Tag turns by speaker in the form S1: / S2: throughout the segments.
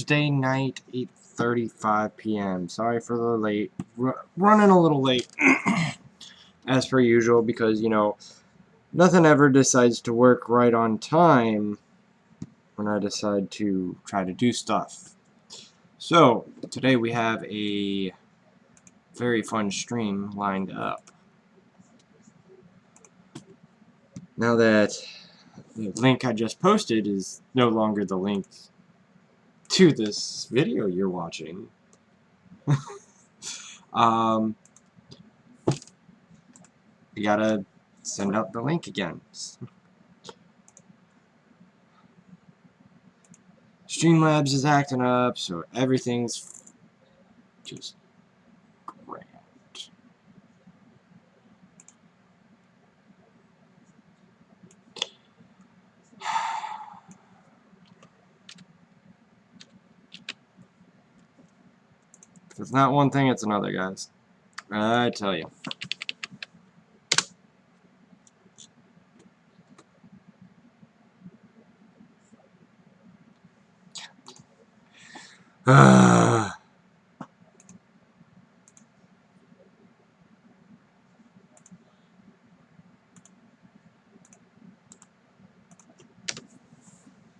S1: Thursday night, 8:35 p.m. Sorry for the late, running a little late, as per usual, because, you know, nothing ever decides to work right on time when I decide to try to do stuff. So, today we have a very fun stream lined up. Now that the link I just posted is no longer the link to this video you're watching, you gotta send out the link again. Streamlabs is acting up, so everything's just grand. If it's not one thing, it's another, guys. I tell you.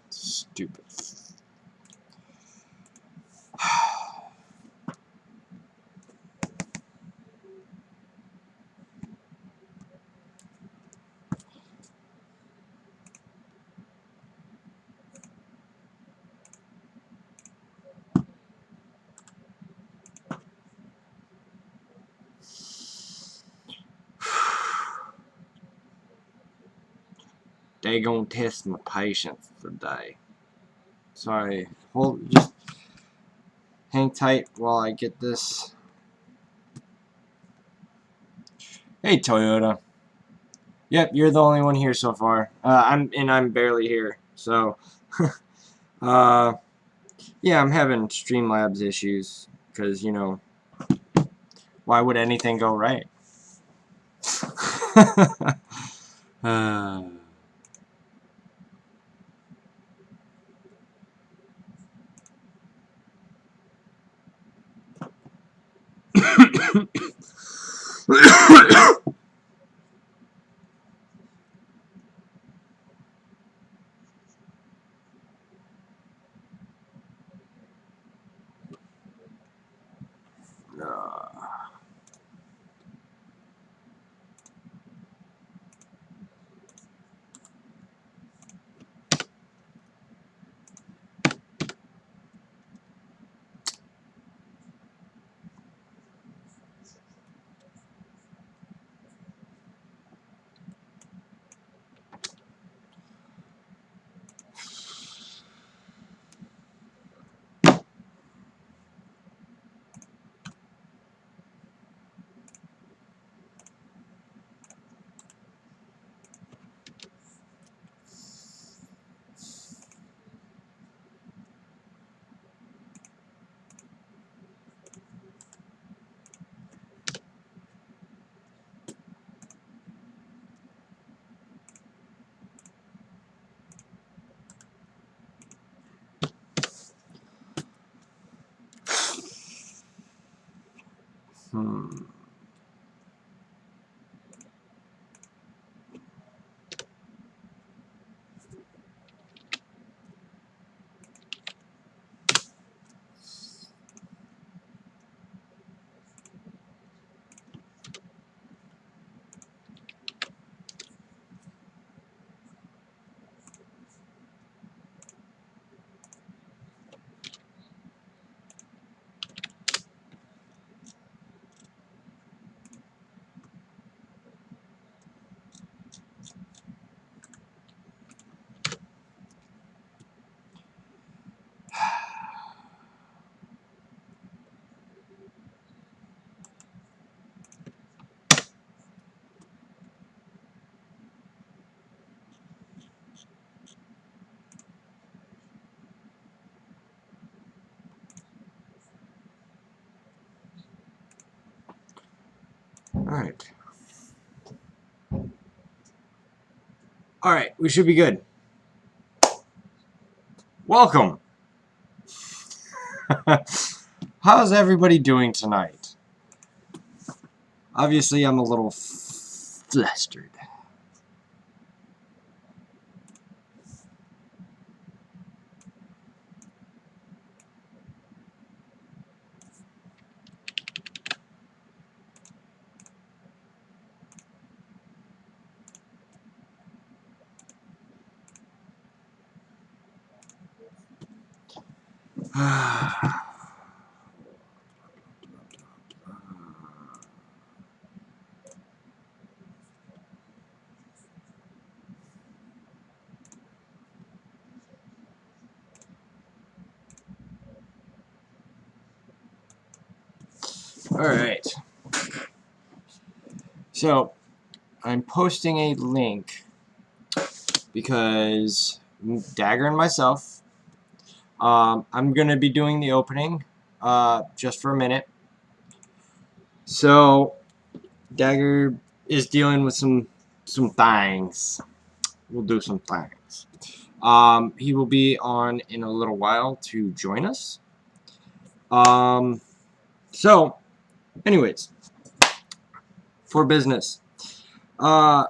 S1: Stupid. They gonna test my patience today. Sorry, just hang tight while I get this. Hey, Toyota. Yep, you're the only one here so far. I'm barely here, so yeah, I'm having Streamlabs issues because, you know, why would anything go right? Alright, we should be good. Welcome! How's everybody doing tonight? Obviously, I'm a little flustered. Alright. So, I'm posting a link because Dagger and myself, I'm going to be doing the opening just for a minute. So, Dagger is dealing with some things. We'll do some things. He will be on in a little while to join us. So, anyways, for business, myself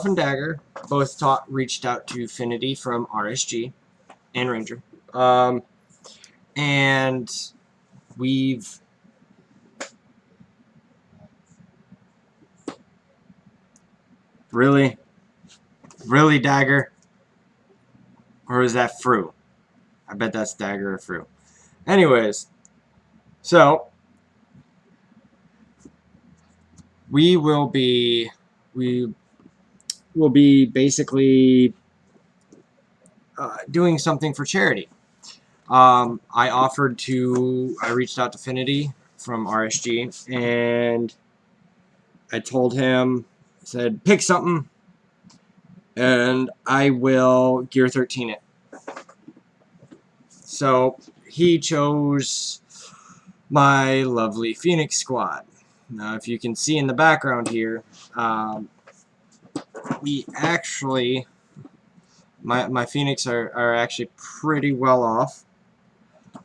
S1: and Dagger both reached out to Finity from RSG and Ranger, and we've really Dagger, or is that Fru? I bet that's Dagger or Fru. Anyways, so we will be basically doing something for charity. I reached out to Finity from RSG, and I told him, I said, pick something, and I will Gear 13 it. So he chose my lovely Phoenix squad. Now, if you can see in the background here, we actually, my Phoenix are actually pretty well off.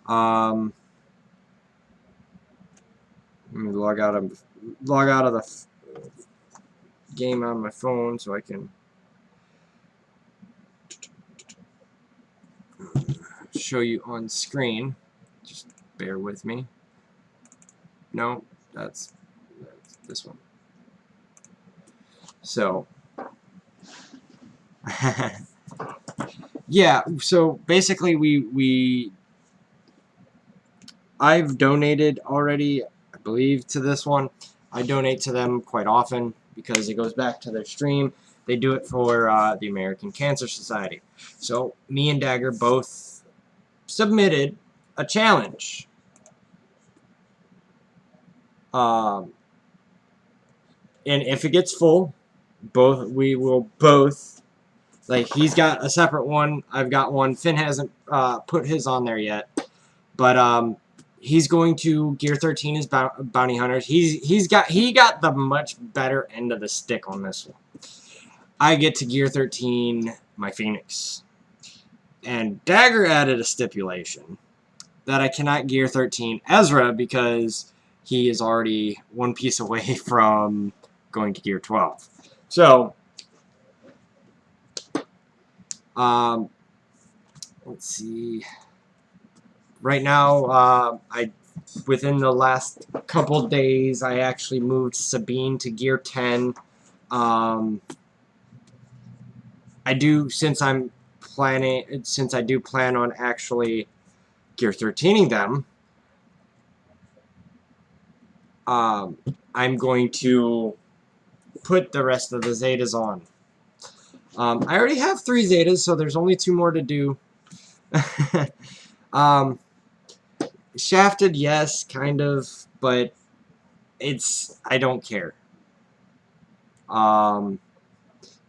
S1: Let me log out of the game on my phone so I can show you on screen. Just bear with me. No, that's this one. So yeah, so basically I've donated already, I believe, to this one. I donate to them quite often because it goes back to their stream. They do it for the American Cancer Society. So me and Dagger both submitted a challenge. And if it gets full, we will both, like, he's got a separate one, I've got one. Finn hasn't put his on there yet, but he's going to Gear 13 his bounty hunters. He got the much better end of the stick on this one. I get to Gear 13 my Phoenix, and Dagger added a stipulation that I cannot Gear 13 Ezra because he is already one piece away from going to Gear 12. So, let's see. Right now, within the last couple days, I actually moved Sabine to Gear 10. Since I do plan on actually Gear 13ing them, I'm going to put the rest of the Zetas on. I already have 3 Zetas, so there's only 2 more to do. Shafted, yes, kind of, but I don't care.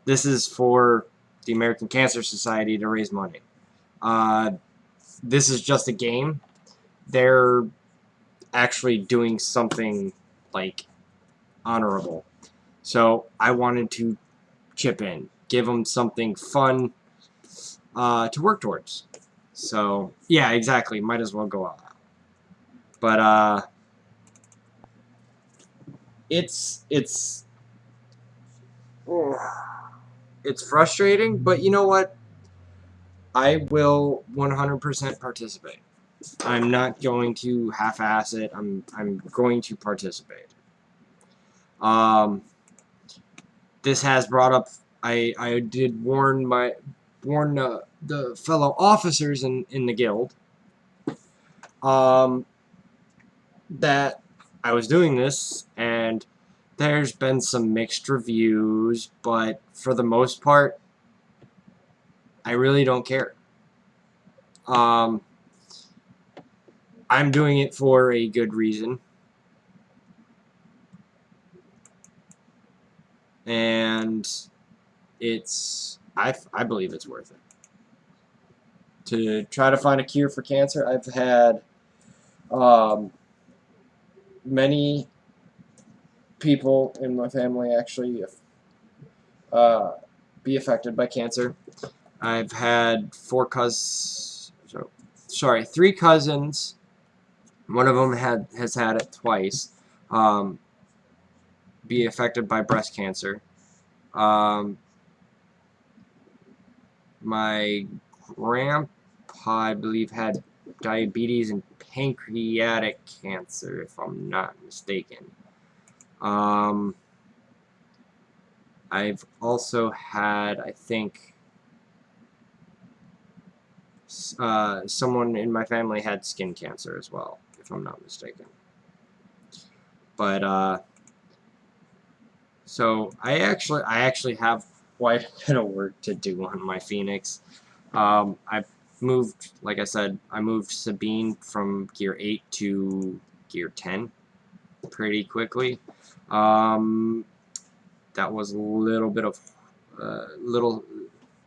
S1: This is for the American Cancer Society to raise money. This is just a game. They're actually doing something, like, honorable. So I wanted to chip in, give them something fun to work towards. So yeah, exactly. Might as well go all out. But it's it's frustrating, but you know what? I will 100% participate. I'm not going to half-ass it. I'm going to participate. This has brought up. I did warn the fellow officers in the guild that I was doing this, and there's been some mixed reviews, but for the most part, I really don't care. I'm doing it for a good reason. And I believe it's worth it. To try to find a cure for cancer, I've had many people in my family actually be affected by cancer. I've had three cousins. One of them has had it twice. Be affected by breast cancer. My grandpa, I believe, had diabetes and pancreatic cancer, if I'm not mistaken. I've also had, I think, someone in my family had skin cancer as well, if I'm not mistaken. But so I actually have quite a bit of work to do on my Phoenix. I've moved, like I said, I moved Sabine from Gear 8 to Gear 10 pretty quickly. That was a little bit of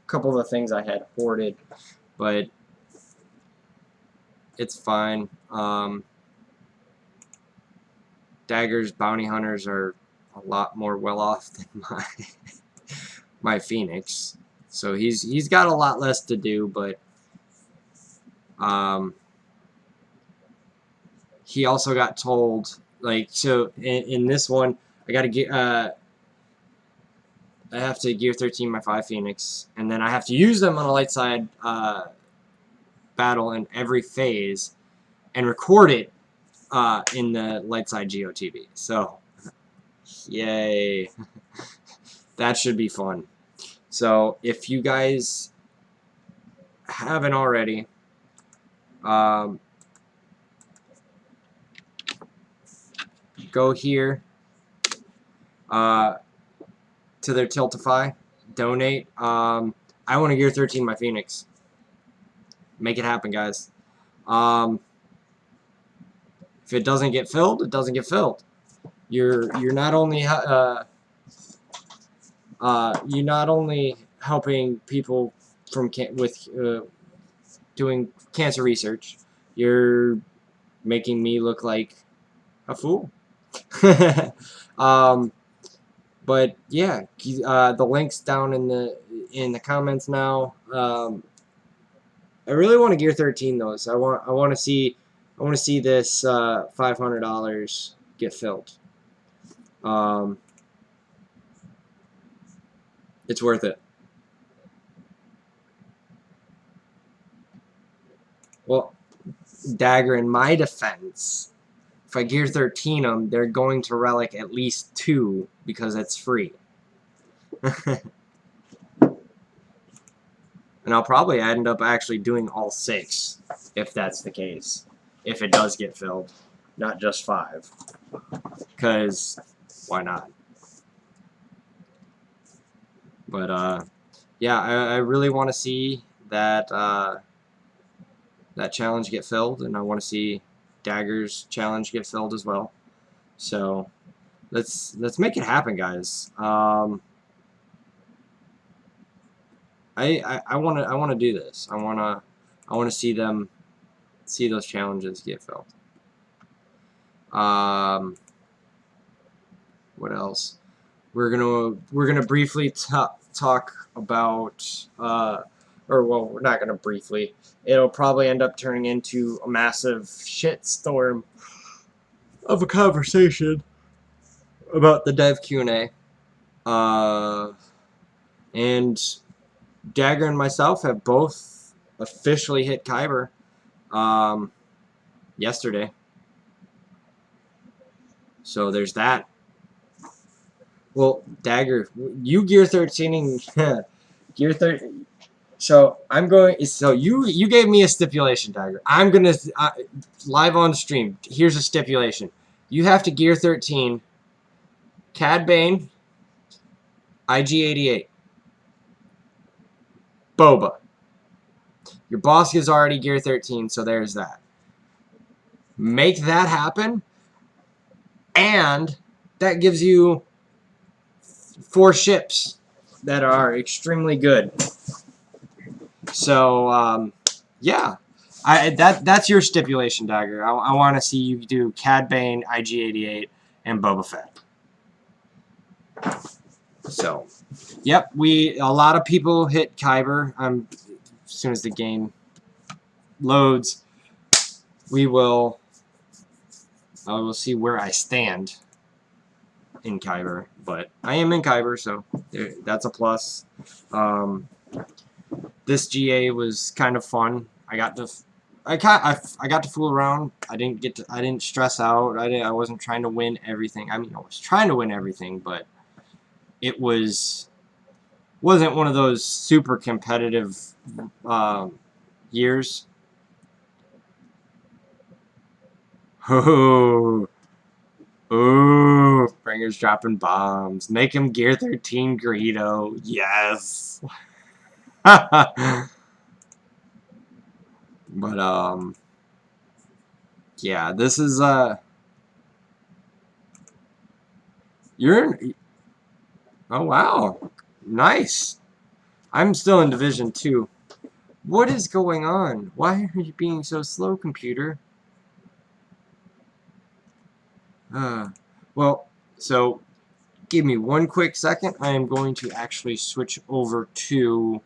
S1: couple of the things I had hoarded, but it's fine. Dagger's bounty hunters are a lot more well off than my Phoenix, so he's got a lot less to do, but he also got told, like, so in this one I gotta get I have to Gear 13 my 5 Phoenix, and then I have to use them on a light side battle in every phase and record it in the light side Geo TV. So, yay. That should be fun. So, if you guys haven't already, go here to their Tiltify, donate. I want to Gear 13 my Phoenix. Make it happen, guys. If it doesn't get filled, it doesn't get filled. You're not only helping people from doing cancer research. You're making me look like a fool. But yeah, the link's down in the comments now. I really want to Gear 13 though, so I want to see this $500 get filled. It's worth it. Well, Dagger, in my defense, if I Gear 13 them, they're going to relic at least 2 because it's free. And I'll probably end up actually doing all 6 if that's the case. If it does get filled, not just 5. Because why not? But yeah, I really want to see that that challenge get filled, and I want to see Dagger's challenge get filled as well. So let's make it happen, guys. I want to do this. I want to see those challenges get filled. What else? We're gonna briefly talk about or well, we're not going to briefly. It'll probably end up turning into a massive shitstorm of a conversation about the dev Q&A. And Dagger and myself have both officially hit Kyber yesterday. So there's that. Well, Dagger, you gear 13ing gear 13. So I'm going. So you gave me a stipulation, Dagger. I'm gonna live on stream. Here's a stipulation. You have to gear 13, Cad Bane, IG88, Boba. Your boss is already gear 13, so there's that. Make that happen, and that gives you 4 ships that are extremely good. So yeah, that's your stipulation, Dagger. I want to see you do Cad Bane, IG88, and Boba Fett. So, yep, a lot of people hit Kyber. As soon as the game loads, I will see where I stand in Kyber. But I am in Kyber, so that's a plus. This GA was kind of fun. I got to fool around. I didn't stress out. I wasn't trying to win everything. I mean, I was trying to win everything, but it wasn't one of those super competitive years. Oh, Bringer's dropping bombs. Make him gear 13 Greedo. Yes. But yeah, this is you're oh wow. Nice. I'm still in Division 2. What is going on? Why are you being so slow, computer? Well, so give me one quick second. I am going to actually switch over to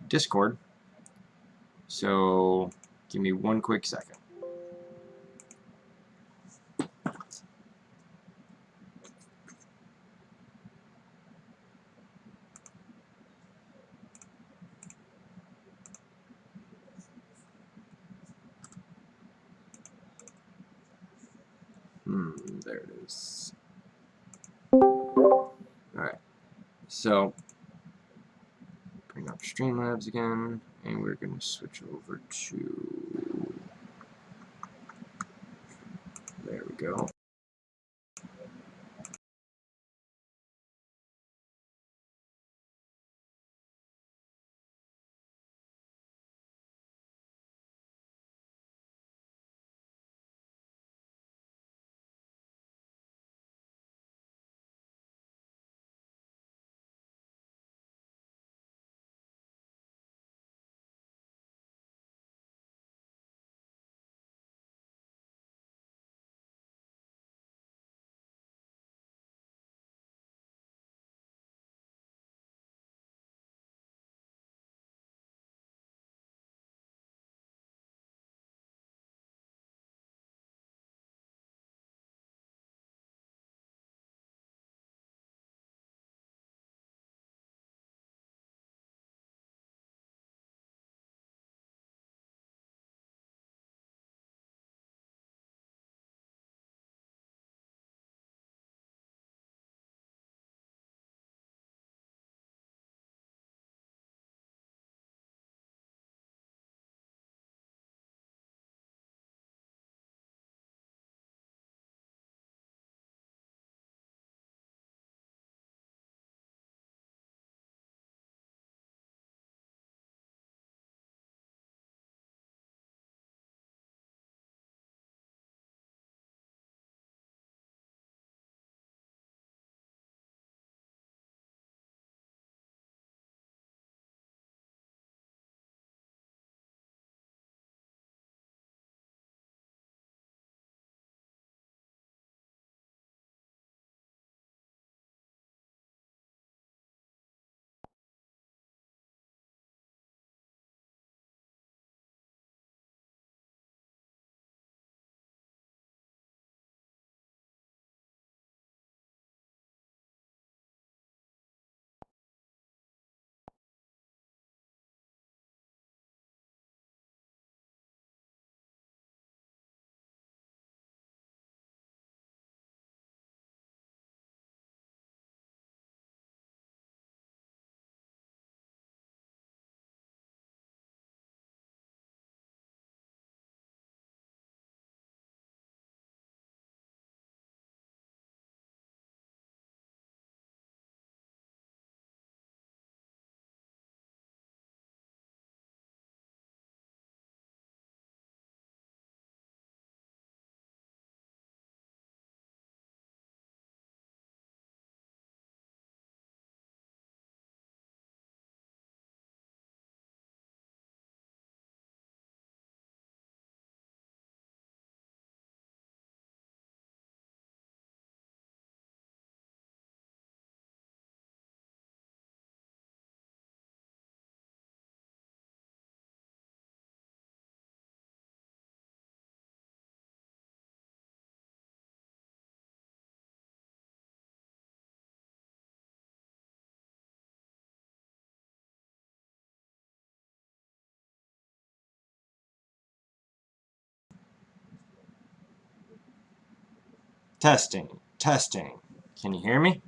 S1: Discord. So give me one quick second. There it is. Alright. So bring up Streamlabs again, and we're going to switch over to, there we go. Testing. Testing. Can you hear me?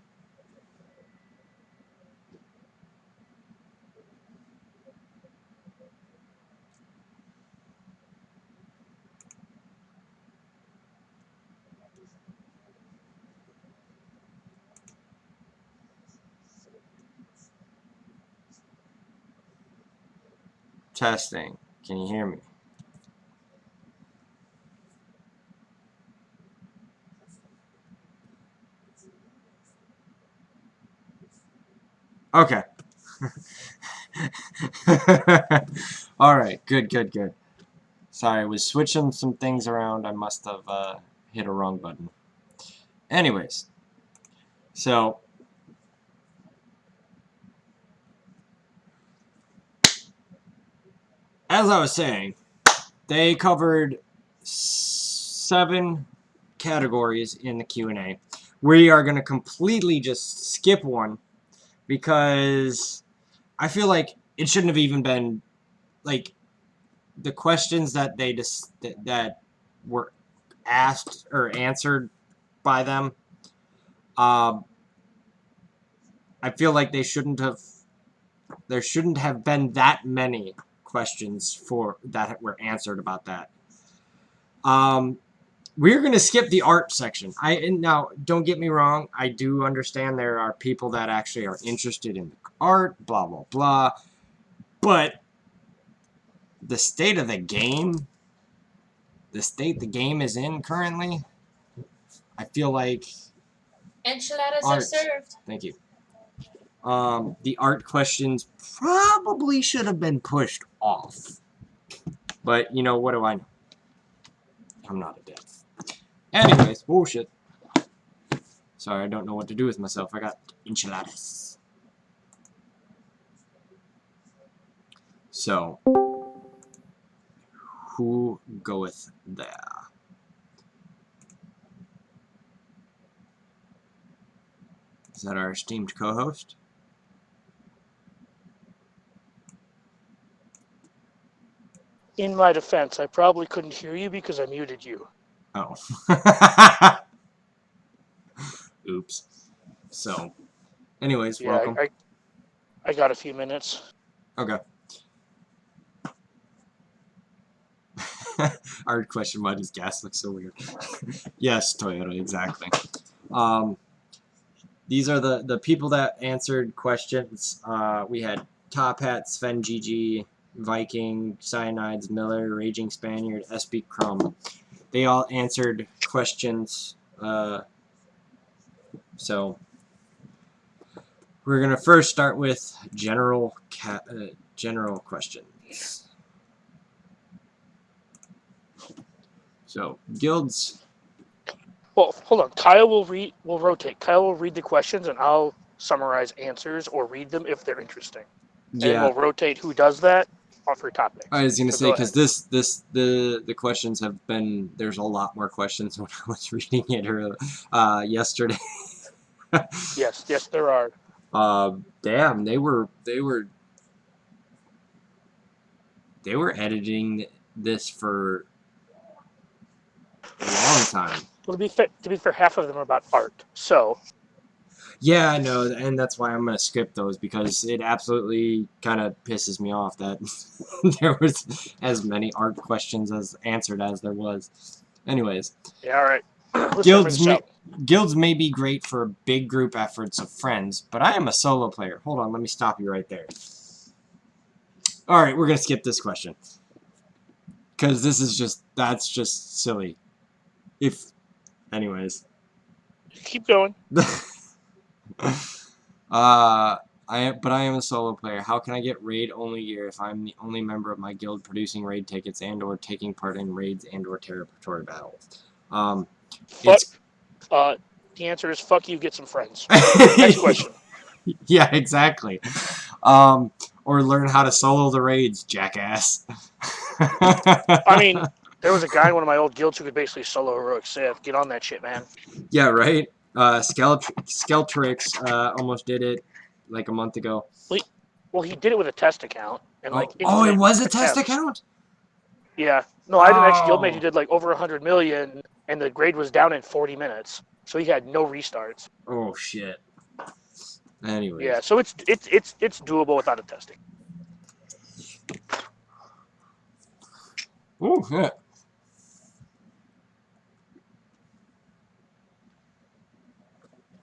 S1: Testing. Can you hear me? Okay. Alright, good, good, good. Sorry, I was switching some things around. I must have hit a wrong button. Anyways, so as I was saying, they covered 7 categories in the Q&A. We are going to completely just skip one because I feel like it shouldn't have even been, like, the questions that they just that were asked or answered by them. I feel like there shouldn't have been that many questions for that were answered about that. We're going to skip the art section. Now, don't get me wrong. I do understand there are people that actually are interested in the art, blah, blah, blah. But the state of the game, the state the game is in currently, I feel like
S2: enchiladas are served.
S1: Thank you. The art questions probably should have been pushed off. But, you know, what do I know? I'm not a dev. Anyways, bullshit. Sorry, I don't know what to do with myself. I got enchiladas. So, who goeth there? Is that our esteemed co-host?
S3: In my defense, I probably couldn't hear you because I muted you.
S1: Oh. Oops. So, anyways,
S3: yeah,
S1: welcome.
S3: I got a few minutes.
S1: Okay. Art question, why does gas look so weird? Yes, Toyota, exactly. These are the people that answered questions. We had Top Hat, Sven GG, Viking, Cyanides, Miller, Raging Spaniard, SB Crumb. They all answered questions. So we're gonna first start with general questions. So guilds.
S3: Well, hold on. Kyle will rotate. Kyle will read the questions, and I'll summarize answers or read them if they're interesting.
S1: Yeah.
S3: And we'll rotate who does that for topics.
S1: I was gonna say because the questions have been, there's a lot more questions when I was reading it yesterday.
S3: Yes, there are.
S1: Damn, they were editing this for a long time.
S3: Well, to be fair, half of them are about art. So.
S1: Yeah, I know, and that's why I'm gonna skip those because it absolutely kind of pisses me off that there was as many art questions as answered as there was. Anyways.
S3: Yeah. All right.
S1: Guilds may be great for big group efforts of friends, but I am a solo player. Hold on, let me stop you right there. Alright, we're going to skip this question. Because this is that's just silly. Anyways.
S3: Keep going.
S1: I am a solo player. How can I get raid-only gear if I'm the only member of my guild producing raid tickets and or taking part in raids and or territory battles?
S3: The answer is fuck you, get some friends. Next question.
S1: Yeah, exactly. Or learn how to solo the raids, jackass.
S3: I mean, there was a guy in one of my old guilds who could basically solo heroic Civ. Get on that shit, man.
S1: Yeah, right? Skeltrix almost did it like a month ago.
S3: Well, he did it with a test account. And
S1: it was a test account?
S3: Yeah. No, I had an ex-guildmate who did like over 100 million and the grade was down in 40 minutes, so he had no restarts.
S1: Oh shit. Anyways.
S3: Yeah, so it's doable without a testing.
S1: Oh yeah.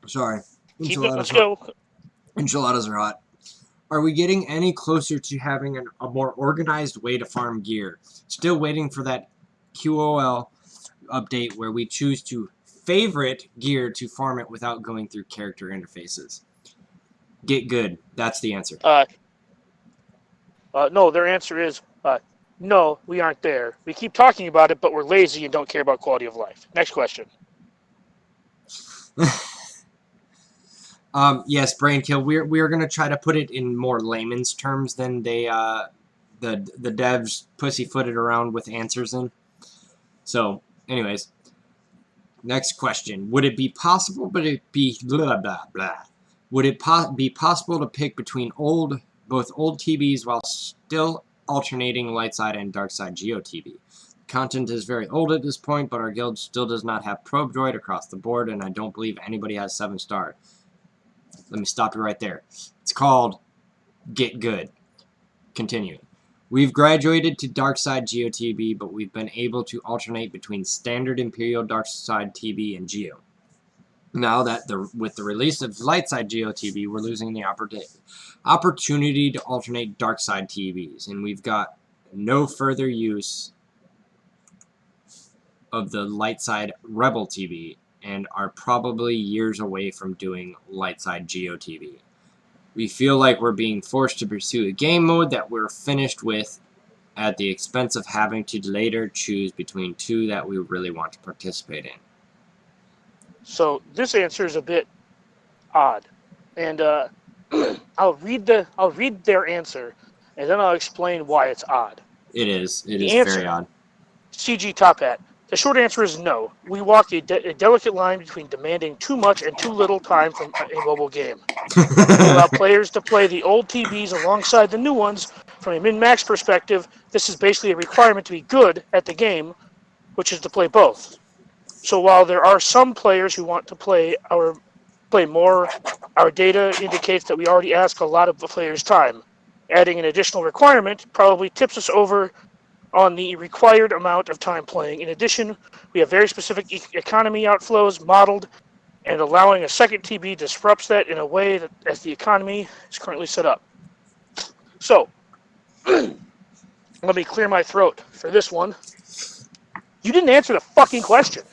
S1: Sorry.
S3: Let's go.
S1: Enchiladas are hot. Are we getting any closer to having a more organized way to farm gear? Still waiting for that QOL update where we choose to favorite gear to farm it without going through character interfaces. Get good. That's the answer.
S3: No, their answer is no, we aren't there. We keep talking about it, but we're lazy and don't care about quality of life. Next question.
S1: Yes, Brainkill. We're gonna try to put it in more layman's terms than they the devs pussyfooted around with answers in. So, anyways, next question: would it be possible? Would it be blah blah blah? Would it be possible to pick between both old TVs while still alternating light side and dark side Geo TV? Content is very old at this point, but our guild still does not have Probe Droid across the board, and I don't believe anybody has 7-star. Let me stop you right there. It's called Get Good. Continuing. We've graduated to Dark Side Geo TV, but we've been able to alternate between standard Imperial Dark Side TV and Geo. Now that with the release of Light Side Geo TV, we're losing the opportunity to alternate Dark Side TVs, and we've got no further use of the Light Side Rebel TV, and are probably years away from doing Light Side Geo TV. We feel like we're being forced to pursue a game mode that we're finished with at the expense of having to later choose between two that we really want to participate in.
S3: So this answer is a bit odd, and I'll read their answer, and then I'll explain why it's odd.
S1: It is very odd.
S3: CG Top Hat. The short answer is no. We walk a delicate line between demanding too much and too little time from a mobile game. We allow players to play the old TVs alongside the new ones. From a min-max perspective, this is basically a requirement to be good at the game, which is to play both. So while there are some players who want to play more, our data indicates that we already ask a lot of the players' time. Adding an additional requirement probably tips us over on the required amount of time playing. In addition, we have very specific economy outflows modeled, and allowing a second TB disrupts that in a way that as the economy is currently set up. So, let me clear my throat for this one. You didn't answer the fucking question.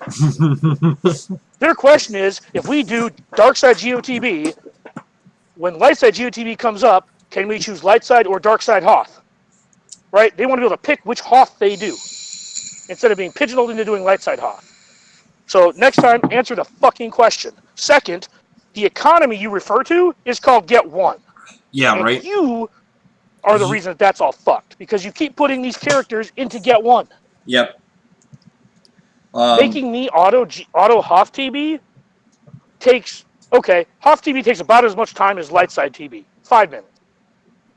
S3: Their question is, if we do Dark Side GeoTB, when Light Side GeoTB comes up, can we choose Light Side or Dark Side Hoth? Right? They want to be able to pick which Hoth they do, instead of being pigeonholed into doing Light Side Hoth. So next time, answer the fucking question. Second, the economy you refer to is called Get One.
S1: Yeah,
S3: and
S1: right.
S3: You are the reason that's all fucked, because you keep putting these characters into Get One.
S1: Yep.
S3: Making me auto Hoth TB takes, okay, Hoth TB takes about as much time as Light Side TB. 5 minutes.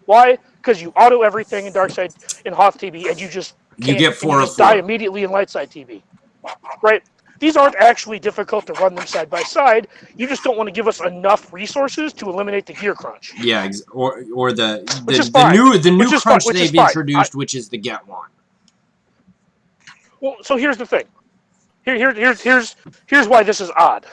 S3: Why? Because you auto everything in Dark Side in Hoth TB, and you just can't,
S1: you get 4
S3: you just die immediately in Light Side TB. Right? These aren't actually difficult to run them side by side. You just don't want to give us enough resources to eliminate the gear crunch.
S1: Yeah, or the new
S3: crunch
S1: crunch they've introduced, which is the Get One.
S3: Well, so here's the thing. Here's why this is odd.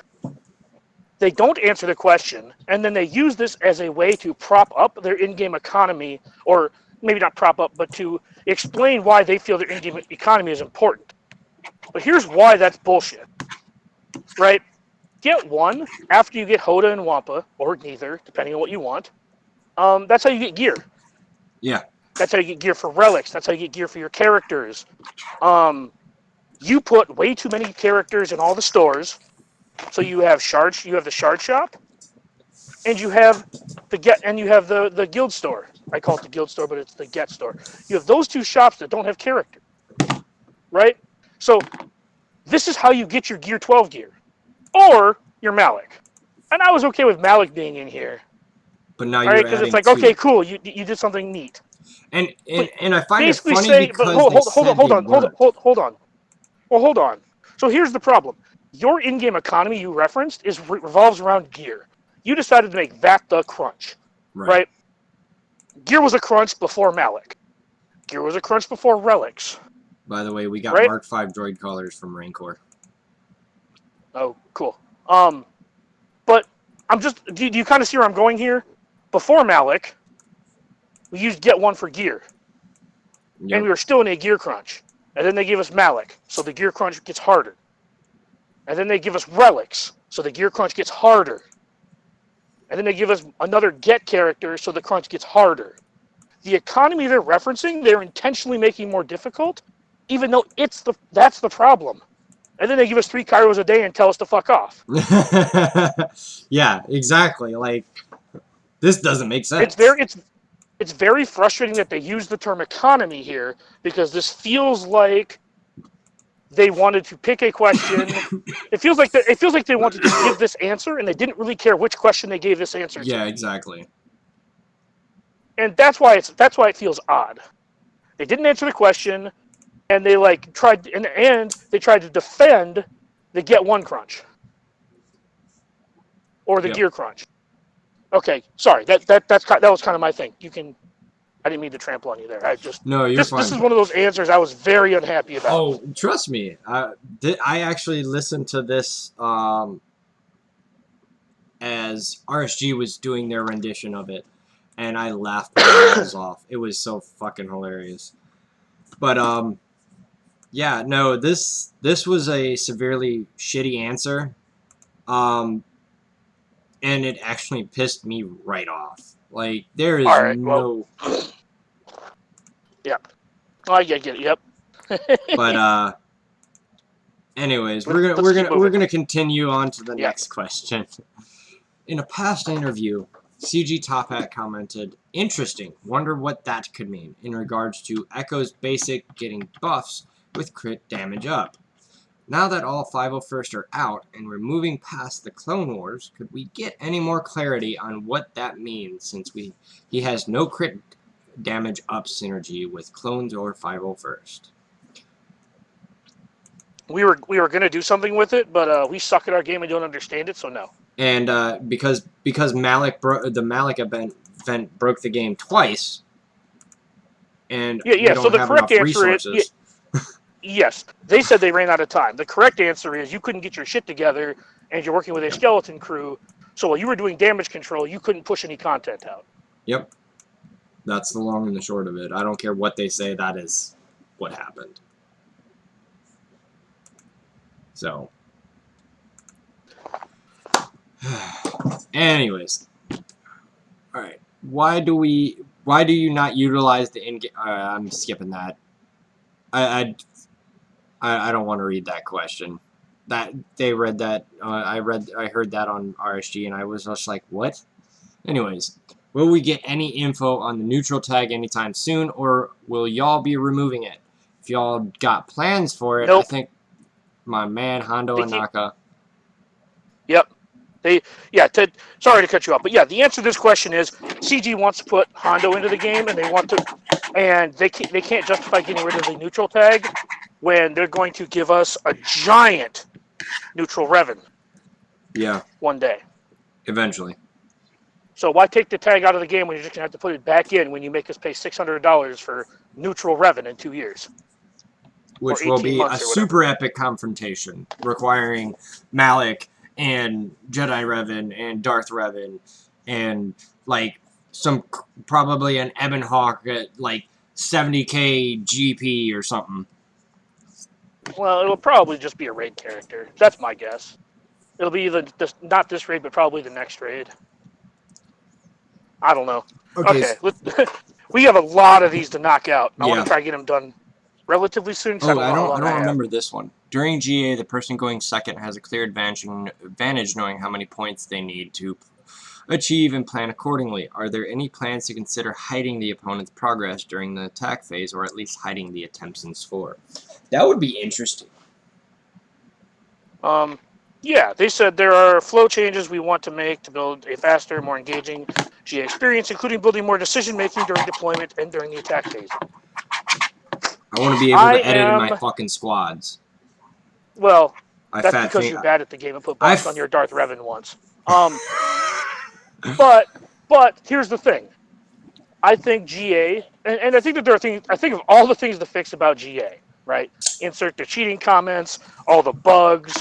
S3: They don't answer the question, and then they use this as a way to prop up their in-game economy, or maybe not prop up, but to explain why they feel their in-game economy is important. But here's why that's bullshit. Right? Get One, after you get Hoda and Wampa, or neither, depending on what you want, that's how you get gear.
S1: Yeah.
S3: That's how you get gear for relics. That's how you get gear for your characters. You put way too many characters in all the stores. So you have the shard shop, and you have the guild store. I call it the guild store, but it's the Get store. You have those two shops that don't have character. Right? So this is how you get your Gear 12 gear. Or your Malik. And I was okay with Malik being in here.
S1: But now you're
S3: because it's like, okay, cool, you did something neat.
S1: And I find it funny because
S3: hold on. Well, hold on. So here's the problem. Your in-game economy you referenced revolves around gear. You decided to make that the crunch, right? Gear was a crunch before Malik. Gear was a crunch before Relics.
S1: By the way, we got
S3: right?
S1: Mark V droid collars from Rancor.
S3: Oh, cool. But I'm just, do you kind of see where I'm going here? Before Malik, we used Get 1 for gear.
S1: Yep.
S3: And we were still in a gear crunch. And then they gave us Malik, so the gear crunch gets harder. And then they give us Relics, so the gear crunch gets harder. And then they give us another Get character, so the crunch gets harder. The economy they're referencing, they're intentionally making more difficult, even though that's the problem. And then they give us 3 Kairos a day and tell us to fuck off.
S1: Yeah, exactly. Like, this doesn't make sense.
S3: It's very frustrating that they use the term economy here, because this feels like they wanted to pick a question. It feels like they wanted to give this answer, and they didn't really care which question they gave this answer to.
S1: Yeah, exactly.
S3: And that's why it feels odd. They didn't answer the question, and they tried to defend the Get 1 crunch or the gear crunch. Okay, sorry. That was kind of my thing. I didn't mean to trample on you there.
S1: No, you're fine.
S3: This is one of those answers I was very unhappy about.
S1: Oh, trust me. I actually listened to this as RSG was doing their rendition of it, and I laughed my balls off. It was so fucking hilarious. But yeah, no, this was a severely shitty answer, and it actually pissed me right off. Like, there is no.
S3: Yeah. Oh, I get it. Yep.
S1: But anyways, we're gonna continue on to the next question. In a past interview, CG Top Hat commented, "Interesting. Wonder what that could mean in regards to Echo's basic getting buffs with crit damage up. Now that all 501st are out and we're moving past the Clone Wars, could we get any more clarity on what that means, since he has no crit damage up synergy with clones or 501st?"
S3: We were going to do something with it, but we suck at our game and don't understand it, so no.
S1: And because Malik the Malik event broke the game twice, and we don't
S3: so the
S1: have
S3: correct
S1: enough
S3: answer
S1: resources.
S3: Yes, they said they ran out of time. The correct answer is you couldn't get your shit together, and you're working with a skeleton crew, so while you were doing damage control, you couldn't push any content out.
S1: Yep. That's the long and the short of it. I don't care what they say, that is what happened. So. Anyways. Alright. Why do you not utilize the in-game... I'm skipping that. I don't want to read that question. That they read that. I heard that on RSG, and I was just like, what? Anyways, will we get any info on the neutral tag anytime soon, or will y'all be removing it? If y'all got plans for it,
S3: nope.
S1: I think my man Hondo Anaka.
S3: Yep. Sorry to cut you off, but yeah, the answer to this question is CG wants to put Hondo into the game, and they can't justify getting rid of the neutral tag when they're going to give us a giant neutral Revan.
S1: Yeah.
S3: One day.
S1: Eventually.
S3: So why take the tag out of the game when you're just gonna have to put it back in when you make us pay $600 for neutral Revan in 2 years?
S1: Which will be a super epic confrontation requiring Malik and Jedi Revan and Darth Revan and like probably an Ebon Hawk at like 70k GP or something.
S3: Well, it'll probably just be a raid character. That's my guess. It'll be not this raid, but probably the next raid. I don't know. Okay. We have a lot of these to knock out. I want to try to get them done relatively soon.
S1: Oh, I don't remember this one. During GA, the person going second has a clear advantage knowing how many points they need to achieve and plan accordingly. Are there any plans to consider hiding the opponent's progress during the attack phase, or at least hiding the attempts and score? That would be interesting.
S3: Yeah, they said there are flow changes we want to make to build a faster, more engaging GA experience, including building more decision-making during deployment and during the attack phase.
S1: I want to be able to edit in my fucking squads.
S3: Well,
S1: I
S3: that's
S1: fat
S3: because
S1: fin-
S3: you're bad at the game and put
S1: I
S3: bugs on your Darth Revan once. But here's the thing. I think GA, and I think that there are things. I think of all the things to fix about GA. Right? Insert the cheating comments, all the bugs.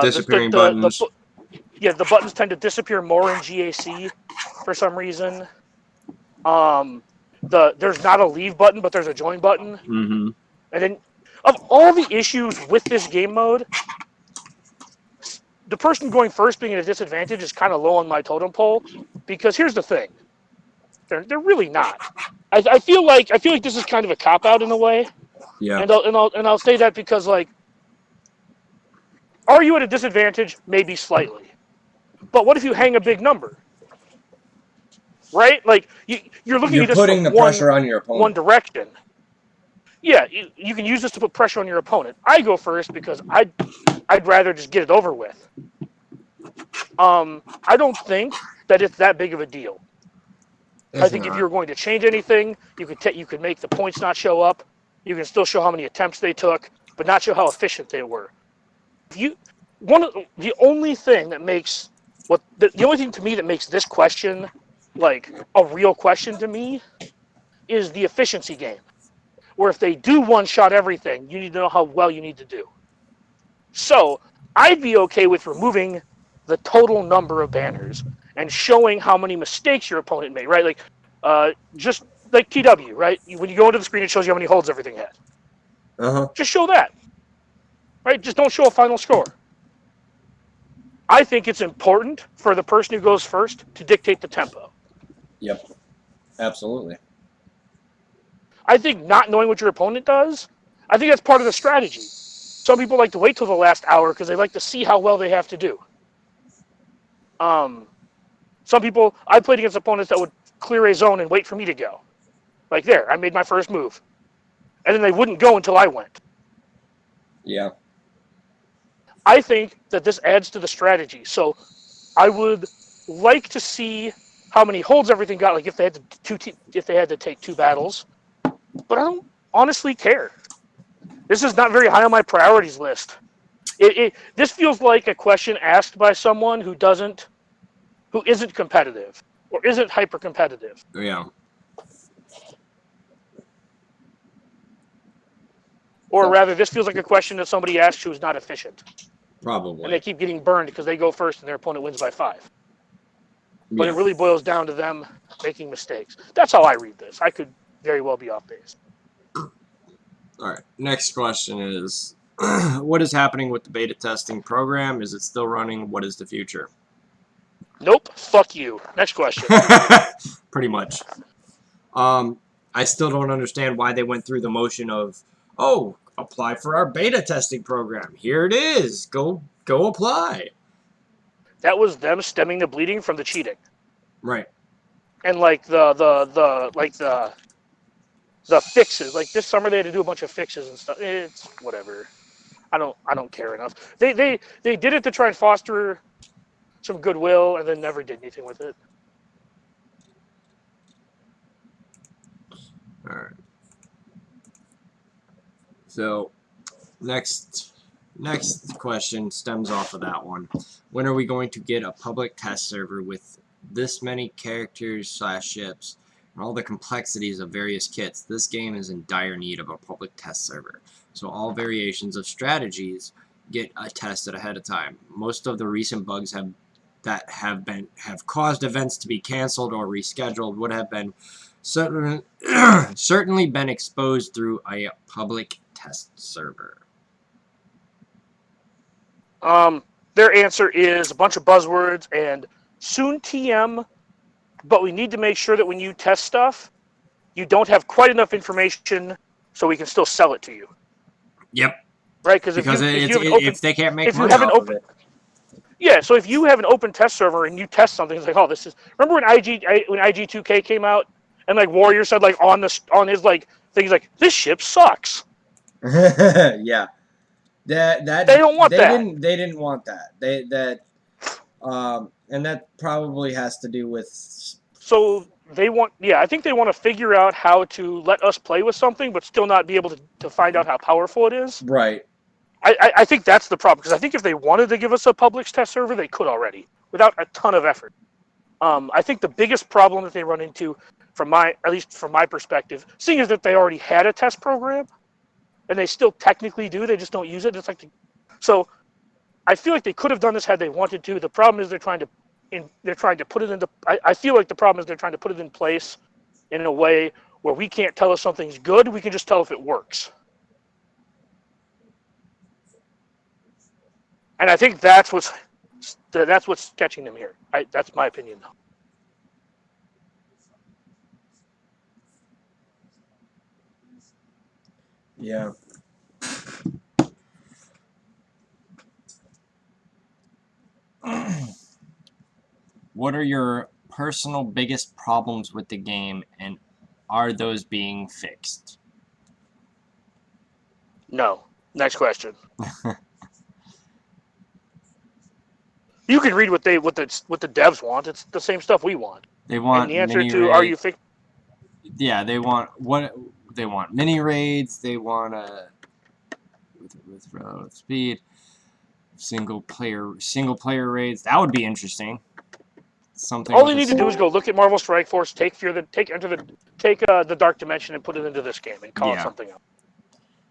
S1: disappearing buttons.
S3: The buttons tend to disappear more in GAC for some reason. There's not a leave button, but there's a join button.
S1: Mm-hmm.
S3: And then, of all the issues with this game mode, the person going first being at a disadvantage is kind of low on my totem pole. Because here's the thing, they're really not. I feel like this is kind of a cop out in a way.
S1: Yeah.
S3: And I'll say that because, like, are you at a disadvantage? Maybe slightly. But what if you hang a big number? Right? Like, you're looking at this
S1: putting
S3: from
S1: the pressure on your opponent.
S3: one direction. Yeah, you can use this to put pressure on your opponent. I go first because I'd rather just get it over with. I don't think that it's that big of a deal. I think if you're going to change anything, you could make the points not show up. You can still show how many attempts they took, but not show how efficient they were. The only thing to me that makes this question like a real question to me is the efficiency game. Where if they do one-shot everything, you need to know how well you need to do. So I'd be okay with removing the total number of banners and showing how many mistakes your opponent made, right? Like, just like TW, right? When you go into the screen, it shows you how many holds everything had.
S1: Uh-huh.
S3: Just show that, right? Just don't show a final score. I think it's important for the person who goes first to dictate the tempo.
S1: Yep. Absolutely.
S3: I think not knowing what your opponent does, I think that's part of the strategy. Some people like to wait till the last hour because they like to see how well they have to do. Some people, I played against opponents that would clear a zone and wait for me to go. Like, there, I made my first move. And then they wouldn't go until I went.
S1: Yeah.
S3: I think that this adds to the strategy. So I would like to see how many holds everything got, like if they had to take 2 battles. But I don't honestly care. This is not very high on my priorities list. This feels like a question asked by someone who isn't competitive or isn't hyper competitive.
S1: Yeah.
S3: Or rather, this feels like a question that somebody asked who's not efficient.
S1: Probably.
S3: And they keep getting burned because they go first and their opponent wins by 5. But
S1: Yeah.
S3: it really boils down to them making mistakes. That's how I read this. I could very well be off base.
S1: All right. Next question is, what is happening with the beta testing program? Is it still running? What is the future?
S3: Nope. Fuck you. Next question.
S1: Pretty much. I still don't understand why they went through the motion of, oh, apply for our beta testing program. Here it is. Go apply.
S3: That was them stemming the bleeding from the cheating.
S1: Right.
S3: And like the fixes. Like this summer they had to do a bunch of fixes and stuff. It's whatever. I don't care enough. They did it to try and foster some goodwill and then never did anything with it.
S1: All right. So, next question stems off of that one. When are we going to get a public test server with this many characters / ships and all the complexities of various kits? This game is in dire need of a public test server. So all variations of strategies get tested ahead of time. Most of the recent bugs have caused events to be canceled or rescheduled would have been certainly been exposed through a public test server.
S3: Their answer is a bunch of buzzwords and soon TM, but we need to make sure that when you test stuff, you don't have quite enough information so we can still sell it to you.
S1: Yep.
S3: Right?
S1: Because if they can't make money off of it.
S3: Yeah, so if you have an open test server and you test something, it's like, oh, this is. Remember when IG2K came out and like Warrior said like on his like things like this ship sucks.
S1: Yeah. They
S3: don't want that.
S1: They didn't want that. And that probably has to do with.
S3: So I think they want to figure out how to let us play with something, but still not be able to find out how powerful it is.
S1: Right.
S3: I think that's the problem, because I think if they wanted to give us a public test server, they could already, without a ton of effort. I think the biggest problem that they run into, at least from my perspective, seeing as that they already had a test program, and they still technically do, they just don't use it. It's like so I feel like they could have done this had they wanted to. The problem is they're trying to put it into. I feel like the problem is they're trying to put it in place in a way where we can't tell if something's good. We can just tell if it works. And I think that's what's catching them here. That's my opinion, though.
S1: Yeah. What are your personal biggest problems with the game, and are those being fixed?
S3: No. Next question. You can read what the devs want. It's the same stuff we want.
S1: They want
S3: and the answer
S1: mini
S3: to
S1: raid.
S3: are you fixed?
S1: Yeah, they want mini raids. They want with relative speed, single player raids. That would be interesting. Something.
S3: All they need to do is go look at Marvel Strike Force, take the Dark Dimension and put it into this game and call it something else.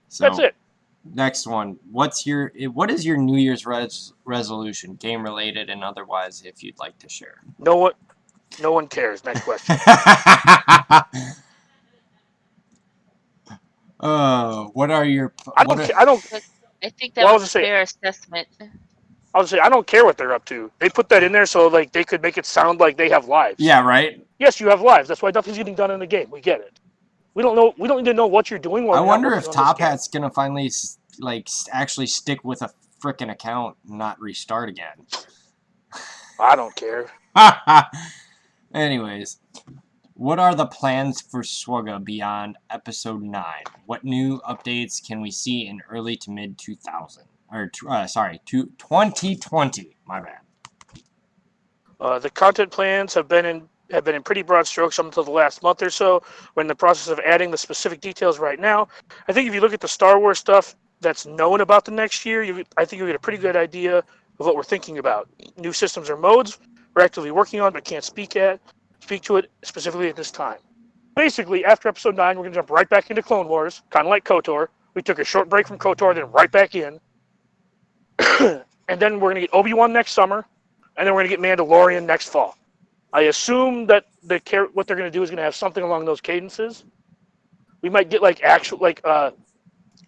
S3: So, that's it.
S1: Next one. What is your New Year's resolution, game related and otherwise, if you'd like to share?
S3: No one cares. Next question.
S1: What are your?
S2: I think that was a fair assessment.
S3: I would say I don't care what they're up to. They put that in there so like they could make it sound like they have lives.
S1: Yeah, right.
S3: Yes, you have lives. That's why nothing's getting done in the game. We get it. We don't know. We don't need to know what you're doing.
S1: I wonder if Top Hat's gonna finally actually stick with a frickin' account and not restart again.
S3: I don't care.
S1: Anyways, what are the plans for swgoh beyond episode 9? What new updates can we see in early to mid 2000? Or 2020. My bad.
S3: The content plans have been in pretty broad strokes up until the last month or so. We're in the process of adding the specific details right now. I think if you look at the Star Wars stuff that's known about the next year, I think you'll get a pretty good idea of what we're thinking about. New systems or modes we're actively working on but can't speak to it specifically at this time. Basically, after episode 9, we're going to jump right back into Clone Wars, kind of like KOTOR. We took a short break from KOTOR, then right back in. And then we're going to get Obi-Wan next summer, and then we're going to get Mandalorian next fall. I assume that what they're going to do is going to have something along those cadences. We might get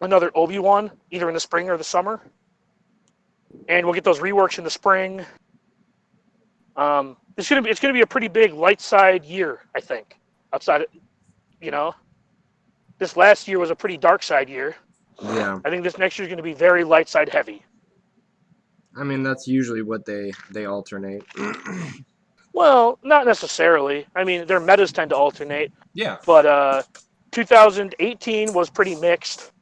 S3: another Obi-Wan either in the spring or the summer, and we'll get those reworks in the spring. It's going to be a pretty big light side year, I think. Outside, this last year was a pretty dark side year.
S1: Yeah.
S3: I think this next year is going to be very light side heavy.
S1: I mean, that's usually what they alternate.
S3: Well, not necessarily. I mean, their metas tend to alternate.
S1: Yeah.
S3: But 2018 was pretty mixed.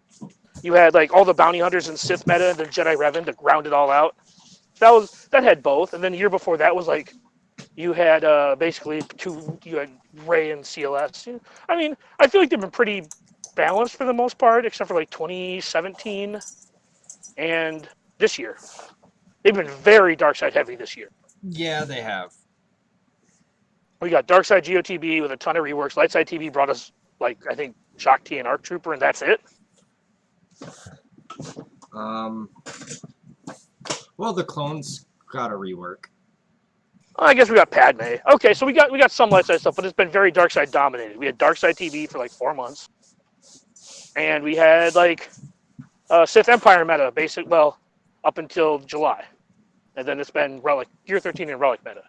S3: You had like all the bounty hunters and Sith meta and the Jedi Revan to ground it all out. That had both, and then the year before that was like you had basically you had Rey and CLS. I mean, I feel like they've been pretty balanced for the most part, except for like 2017 and this year. They've been very dark side heavy this year.
S1: Yeah, they have.
S3: We got dark side Geo TV with a ton of reworks. Light side TV brought us I think Shock T and Arc Trooper, and that's it.
S1: Well, the clones got a rework.
S3: I guess we got Padme. Okay, so we got some light side stuff, but it's been very dark side dominated. We had dark side TV for like 4 months, and we had Sith Empire meta, up until July, and then it's been Relic Year 13 and Relic meta.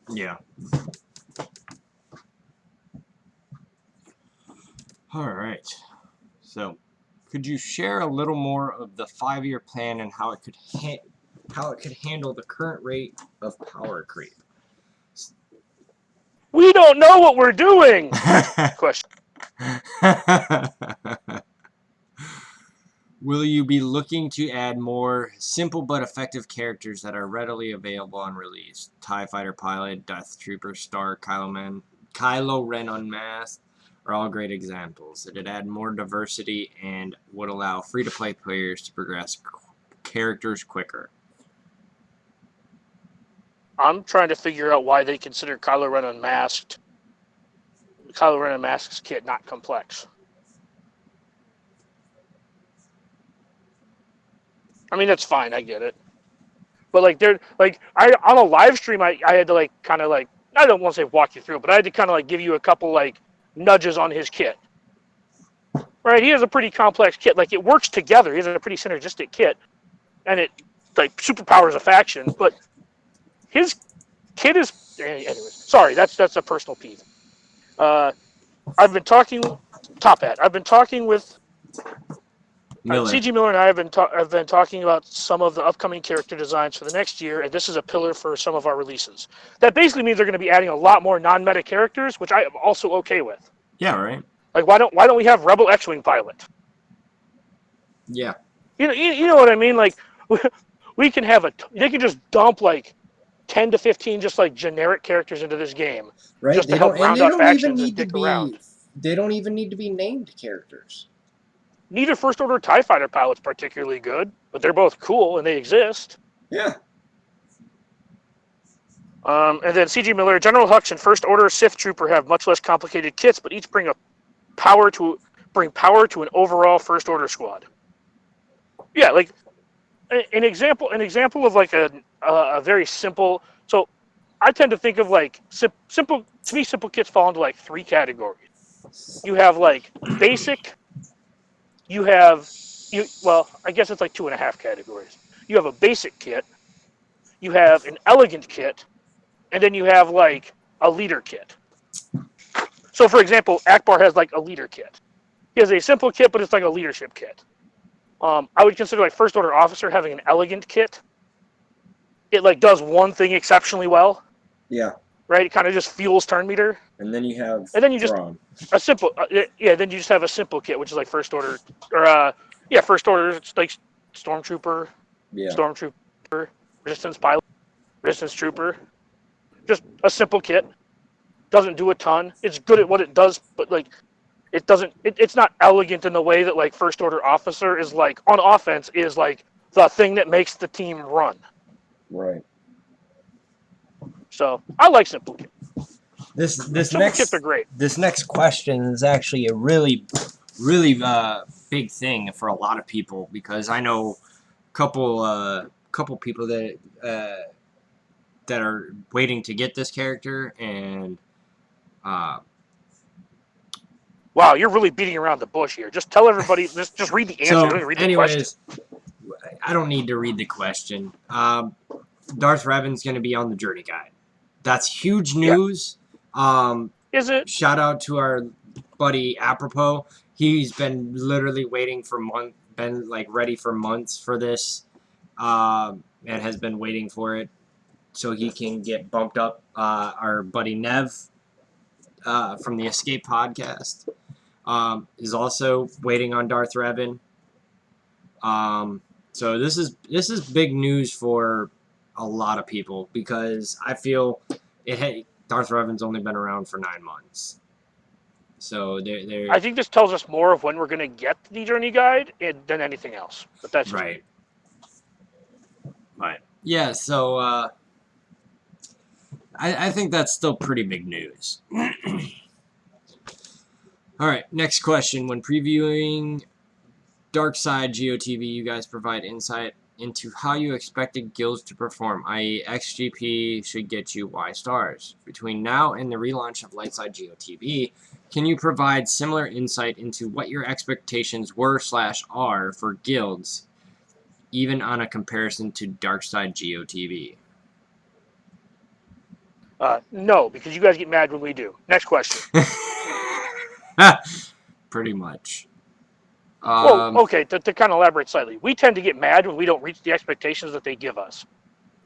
S1: Yeah. All right. So, could you share a little more of the 5-year plan and how it could handle the current rate of power creep?
S3: We don't know what we're doing. Question.
S1: Will you be looking to add more simple but effective characters that are readily available on release? TIE Fighter Pilot, Death Trooper, Star, Kylo Ren Unmasked, are all great examples. It'd add more diversity and would allow free-to-play players to progress characters quicker.
S3: I'm trying to figure out why they consider Kylo Ren Unmasked, Kylo Ren Unmasked's kit not complex. I mean, that's fine. I get it. But like, on a live stream, I had to like kind of like, I don't want to say walk you through, but I had to kind of like give you a couple like nudges on his kit. Right? He has a pretty complex kit. Like, it works together. He has a pretty synergistic kit, and it like superpowers a faction. But his kit is, anyways. Sorry, that's a personal peeve. I've been talking with
S1: Miller.
S3: CG Miller and I have been talking about some of the upcoming character designs for the next year, and this is a pillar for some of our releases. That basically means they're going to be adding a lot more non-meta characters, which I am also okay with.
S1: Yeah, right.
S3: Like, why don't we have Rebel X-wing pilot?
S1: Yeah.
S3: You know what I mean? Like, we can have they can just dump like 10 to 15 just like generic characters into this game,
S1: Right.
S3: just to help round out factions and dick around.
S1: They don't even need to be named characters.
S3: Neither First Order TIE Fighter pilot's particularly good, but they're both cool and they exist.
S1: Yeah.
S3: And then CG Miller, General Hux and First Order Sith Trooper have much less complicated kits, but each bring power to an overall First Order squad. Yeah, like an example of like a very simple. So I tend to think of like simple. To me, simple kits fall into like 3 categories. You have like basic. Well, I guess it's like 2.5 categories. You have a basic kit, you have an elegant kit, and then you have like a leader kit. So for example, Akbar has like a leader kit. He has a simple kit, but it's like a leadership kit. I would consider like First Order Officer having an elegant kit. It like does one thing exceptionally well.
S1: Yeah.
S3: Right? It kind of just fuels turn meter.
S1: And then you have
S3: Thrawn. A simple, then you just have a simple kit, which is like First Order, or First Order, it's like Stormtrooper, Stormtrooper, Resistance Pilot, Resistance Trooper. Just a simple kit. Doesn't do a ton. It's good at what it does, but like, it doesn't, it's not elegant in the way that like First Order Officer is like, on offense, is like the thing that makes the team run.
S1: Right.
S3: So, I like simple kits.
S1: This
S3: kits are great.
S1: This next question is actually a really big thing for a lot of people, because I know a couple people that are waiting to get this character, and
S3: wow, you're really beating around the bush here. Just tell everybody. Just read the answer.
S1: So,
S3: read
S1: anyways,
S3: the question.
S1: I don't need to read the question. Darth Revan's going to be on the Journey Guide. That's huge news. Yeah.
S3: Is it?
S1: Shout out to our buddy Apropos. He's been literally waiting for been like ready for months for this, and has been waiting for it so he can get bumped up. Our buddy Nev from the Escape podcast is also waiting on Darth Revan. So this is big news for a lot of people, because I feel Darth Revan's only been around for 9 months. So they're
S3: I think this tells us more of when we're going to get the Journey Guide than anything else. But that's
S1: right. Right. Yeah, so I think that's still pretty big news. All right, next question. When previewing Dark Side Geo TV, you guys provide insight into how you expected guilds to perform, i.e. XGP should get you Y stars. Between now and the relaunch of Lightside Geo TV, can you provide similar insight into what your expectations were/are for guilds, even on a comparison to Darkside Geo TV?
S3: No, because you guys get mad when we do. Next question.
S1: Pretty much.
S3: Well, okay, to kind of elaborate slightly. We tend to get mad when we don't reach the expectations that they give us.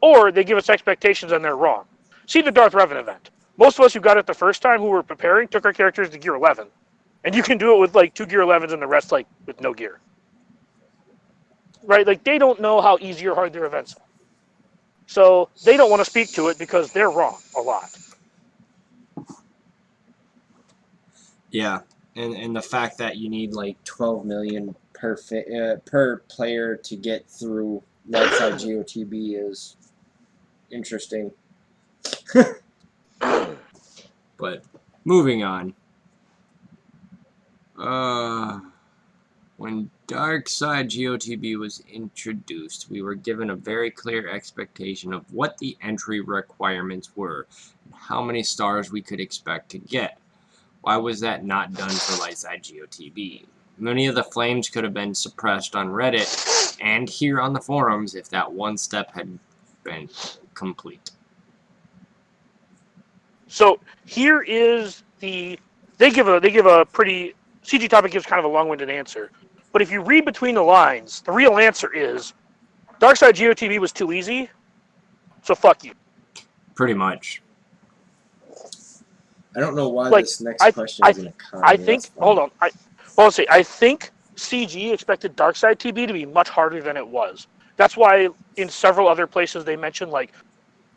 S3: Or they give us expectations and they're wrong. See the Darth Revan event. Most of us who got it the first time, who were preparing, took our characters to Gear 11. And you can do it with like 2 Gear 11s and the rest like with no gear. Right? Like, they don't know how easy or hard their events are. So they don't want to speak to it because they're wrong a lot.
S1: Yeah. and the fact that you need like 12 million per player to get through Lightside GOTB is interesting. But moving on. When Darkside GOTB was introduced, we were given a very clear expectation of what the entry requirements were and how many stars we could expect to get. Why was that not done for Lightside GOTB? Many of the flames could have been suppressed on Reddit and here on the forums if that one step had been complete.
S3: So here is they give a pretty CG Topic gives kind of a long-winded answer, but if you read between the lines, the real answer is Darkside GOTB was too easy, so fuck you.
S1: Pretty much. I don't know why
S3: Like,
S1: this next question is an economy.
S3: I think hold on. I think CG expected Darkside TB to be much harder than it was. That's why in several other places they mentioned like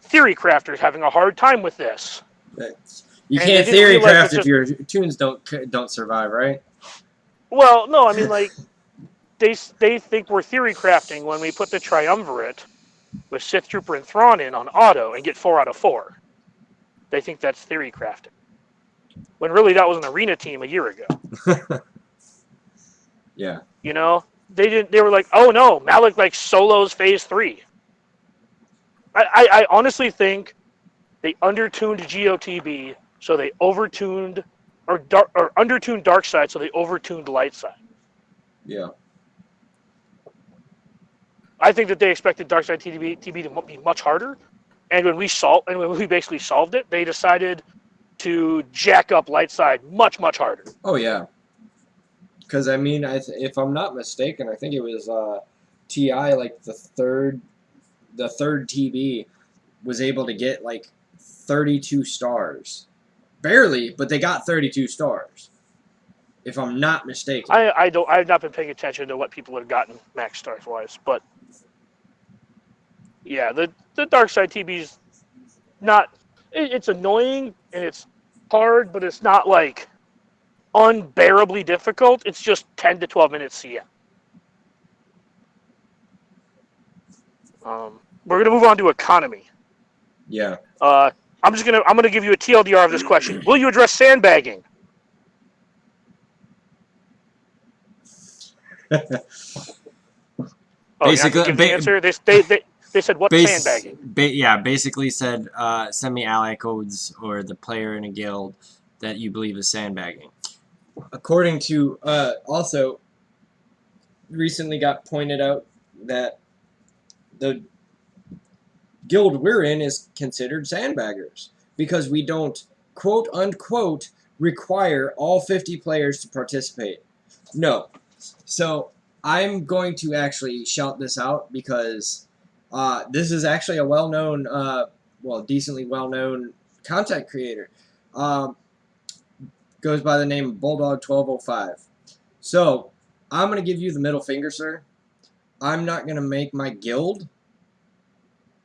S3: theory crafters having a hard time with this.
S1: You can't theory craft if your tunes don't survive, right?
S3: Well, no, I mean like they think we're theory crafting when we put the triumvirate with Sith Trooper and Thrawn in on auto and get 4 out of 4. They think that's theory crafting. When really that was an arena team a year ago.
S1: Yeah.
S3: You know? They were like, oh no, Malik like solos phase 3. I honestly think they undertuned GOTB, so they overtuned or undertuned Darkside, so they overtuned Lightside.
S1: Yeah.
S3: I think that they expected Darkside TB to be much harder, and when we basically solved it, they decided to jack up Lightside much harder.
S1: Oh yeah. Because I mean, if I'm not mistaken, I think it was TI like the third TB was able to get like 32 stars, barely, but they got 32 stars. If I'm not mistaken.
S3: I've not been paying attention to what people have gotten max stars wise, but yeah, the Darkside TB's not. It's annoying and it's hard, but it's not like unbearably difficult. It's just 10 to 12 minutes CM. We're gonna move on to economy.
S1: Yeah.
S3: I'm gonna give you a TLDR of this question. Will you address sandbagging?
S1: Basically,
S3: give the answer. They said what's sandbagging?
S1: Basically said send me ally codes or the player in a guild that you believe is sandbagging. According to also recently got pointed out that the guild we're in is considered sandbaggers because we don't quote unquote require all 50 players to participate. No. So I'm going to actually shout this out because this is actually a well-known, decently well-known content creator. Goes by the name of Bulldog1205. So I'm going to give you the middle finger, sir. I'm not going to make my guild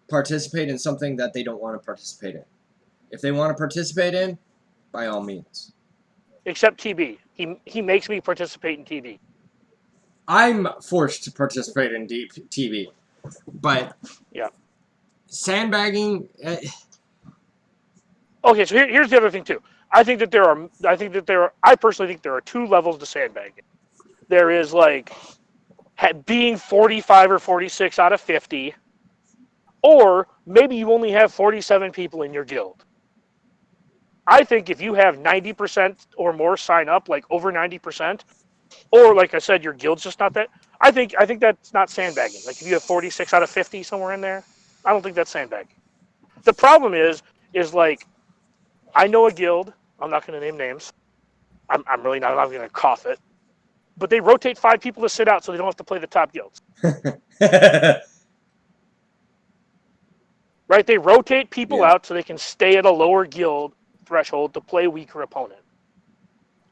S1: participate in something that they don't want to participate in. If they want to participate in, by all means.
S3: Except TB. He makes me participate in TB.
S1: I'm forced to participate in TB. But
S3: yeah,
S1: sandbagging.
S3: Okay, so here's the other thing too. I personally think there are 2 levels to sandbagging. There is like being 45 or 46 out of 50, or maybe you only have 47 people in your guild. I think if you have 90% or more sign up, like over 90%, or like I said, your guild's just not that. I think that's not sandbagging. Like if you have 46 out of 50 somewhere in there, I don't think that's sandbagging. The problem is like I know a guild. I'm not going to name names. I'm really not. I'm going to cough it. But they rotate 5 people to sit out, so they don't have to play the top guilds. Right? They rotate people out so they can stay at a lower guild threshold to play weaker opponent.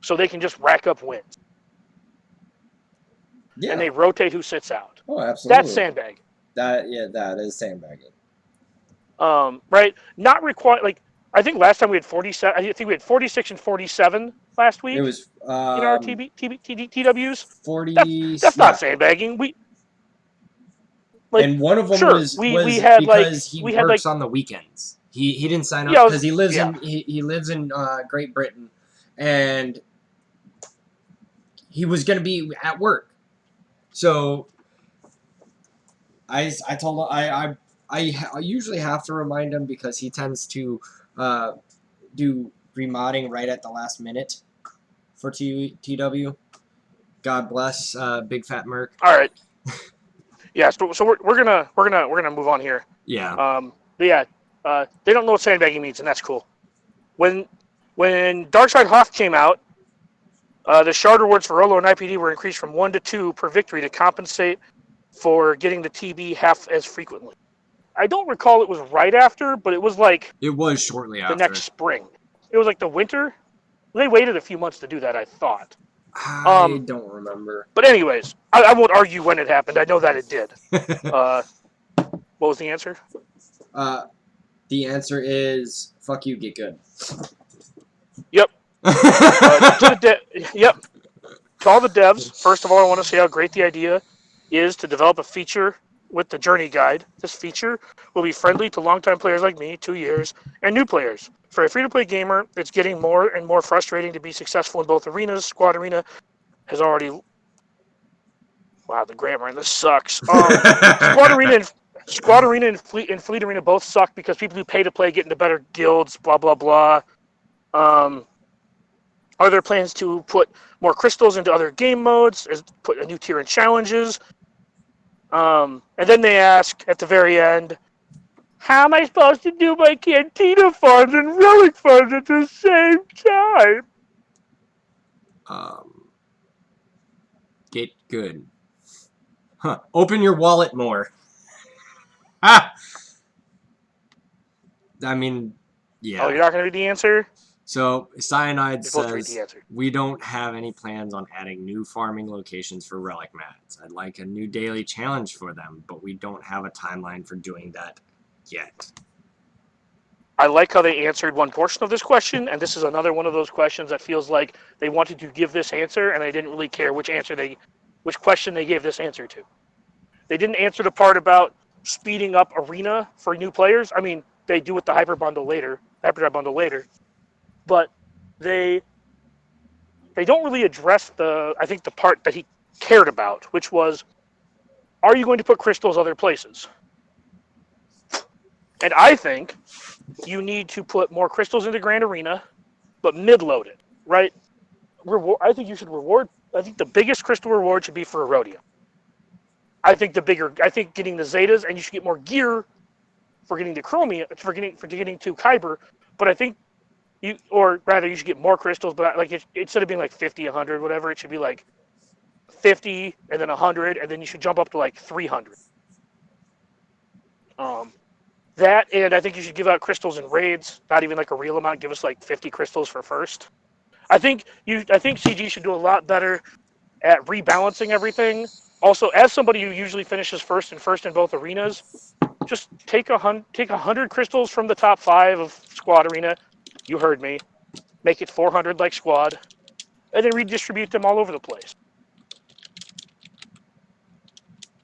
S3: So they can just rack up wins. Yeah. And they rotate who sits out.
S1: Oh, absolutely.
S3: That's sandbagging.
S1: That is sandbagging.
S3: Right? Not require like I think last time we had 47. I think we had 46 and 47 last week.
S1: It was
S3: in our TWs.
S1: 40.
S3: That's
S1: Yeah.
S3: not sandbagging. We like
S1: and one of them
S3: sure
S1: was
S3: we had
S1: because
S3: like
S1: he
S3: we had
S1: works
S3: like
S1: on the weekends. He didn't sign up
S3: Yeah,
S1: because he lives
S3: yeah.
S1: in he lives in Great Britain, and he was going to be at work. So I told him I usually have to remind him because he tends to do remodding right at the last minute for TW. God bless Big Fat Merc.
S3: All right. Yeah, so we're gonna move on here.
S1: Yeah.
S3: But yeah, they don't know what sandbagging means, and that's cool. When Darkside Hoth came out, the shard rewards for Rolo and IPD were increased from 1 to 2 per victory to compensate for getting the TB half as frequently. I don't recall it was right after, but it was like
S1: it was shortly
S3: the
S1: after
S3: next spring. It was like the winter. They waited a few months to do that, I thought.
S1: I don't remember.
S3: But anyways, I won't argue when it happened. I know that it did. What was the answer?
S1: The answer is fuck you, get good.
S3: Yep. Yep. To all the devs, first of all, I want to say how great the idea is to develop a feature with the journey guide. This feature will be friendly to longtime players like me, 2 years, and new players. For a free-to-play gamer, it's getting more and more frustrating to be successful in both arenas. Squad Arena has already... Wow, the grammar in this sucks. Squad Arena and Fleet Arena both suck because people who pay to play get into better guilds, blah, blah, blah. Are there plans to put more crystals into other game modes? Put a new tier in challenges? And then they ask at the very end, how am I supposed to do my Cantina funds and Relic funds at the same time?
S1: Get good. Huh. Open your wallet more. Ah! I mean, yeah.
S3: Oh, you're not going to read the answer?
S1: So, Cyanide
S3: You're read the
S1: says,
S3: answer.
S1: we don't have any plans on adding new farming locations for relic mats. I'd like a new daily challenge for them, but we don't have a timeline for doing that yet.
S3: I like how they answered one portion of this question, and this is another one of those questions that feels like they wanted to give this answer, and they didn't really care which question they gave this answer to. They didn't answer the part about speeding up Arena for new players. I mean, they do with the Hyperdrive bundle later, but they don't really address the part that he cared about, which was, are you going to put crystals other places? And I think you need to put more crystals into Grand Arena, but mid-load it, right? I think you should reward. I think the biggest crystal reward should be for Erodium. I think getting the Zetas, and you should get more gear for getting the Chromium, for getting to Kyber. But I think you should get more crystals. But like instead of being like 50, 100, whatever, it should be like 50 and then 100, and then you should jump up to like 300. That, and I think you should give out crystals in raids, not even like a real amount. Give us like 50 crystals for first. I think CG should do a lot better at rebalancing everything. Also, as somebody who usually finishes first in both arenas, just take 100 crystals from the top 5 of Squad Arena. You heard me. Make it 400 like Squad, and then redistribute them all over the place.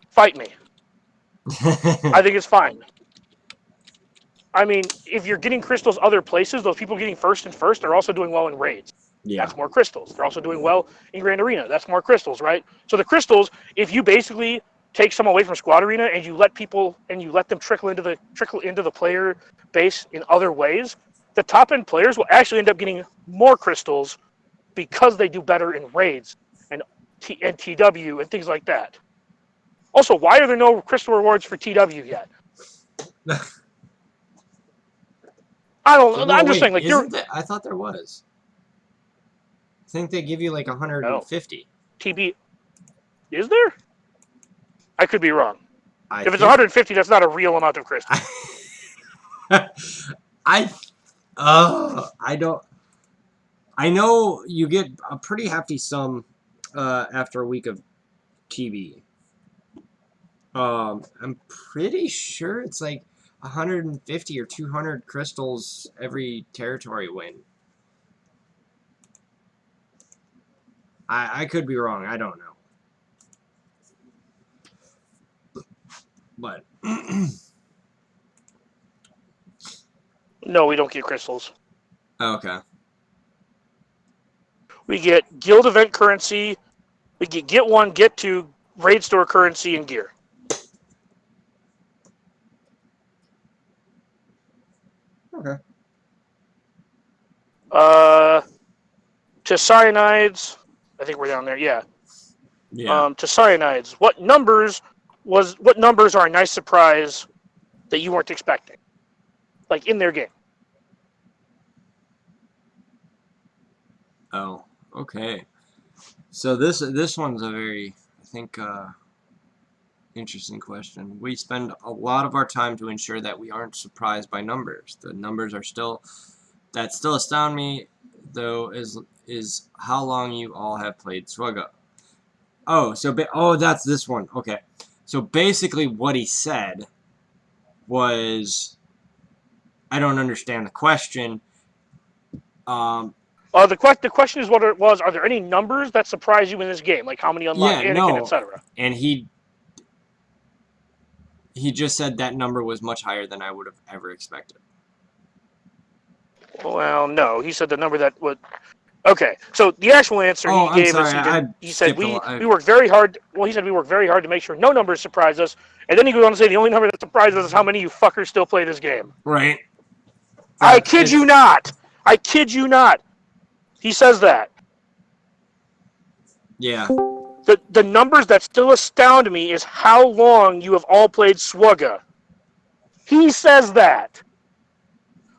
S3: Fight me. I think it's fine. I mean, if you're getting crystals other places, those people getting first are also doing well in raids.
S1: Yeah.
S3: That's more crystals. They're also doing well in Grand Arena. That's more crystals, right? So the crystals, if you basically take some away from Squad Arena and you let them trickle into the player base in other ways, the top end players will actually end up getting more crystals because they do better in raids and TW and things like that. Also, why are there no crystal rewards for TW yet? I don't know. I'm just saying, like,
S1: I thought there was. I think they give you like 150.
S3: TB. Is there? I could be wrong. If it's 150, that's not a real amount of crystals.
S1: I don't. I know you get a pretty hefty sum after a week of TB. I'm pretty sure it's like 150 or 200 crystals every territory win. I could be wrong. I don't know. But
S3: No, we don't get crystals.
S1: okay.
S3: We get guild event currency. We get 1, get 2, raid store currency, and gear.
S1: Okay.
S3: To cyanides, I think we're down there. Yeah.
S1: Yeah.
S3: To cyanides, what numbers are a nice surprise that you weren't expecting, like in their game?
S1: Oh, okay. So this one's a very, I think, interesting question. We spend a lot of our time to ensure that we aren't surprised by numbers. The numbers are still, that still astound me, though, is how long you all have played swgoh. Oh, so that's this one. Okay. So basically what he said was, I don't understand the question.
S3: The question is what it was. Are there any numbers that surprise you in this game, like how many unlocked Anakin, etc.?
S1: And he just said that number was much higher than I would have ever expected.
S3: Well, no, he said the number that would. Okay, so the actual answer he gave is he said we worked very hard. Well, he said we worked very hard to make sure no numbers surprise us, and then he goes on to say the only number that surprises us is how many you fuckers still play this game.
S1: Right.
S3: I kid you not. I kid you not. He says that.
S1: Yeah.
S3: The numbers that still astound me is how long you have all played swgoh. He says that.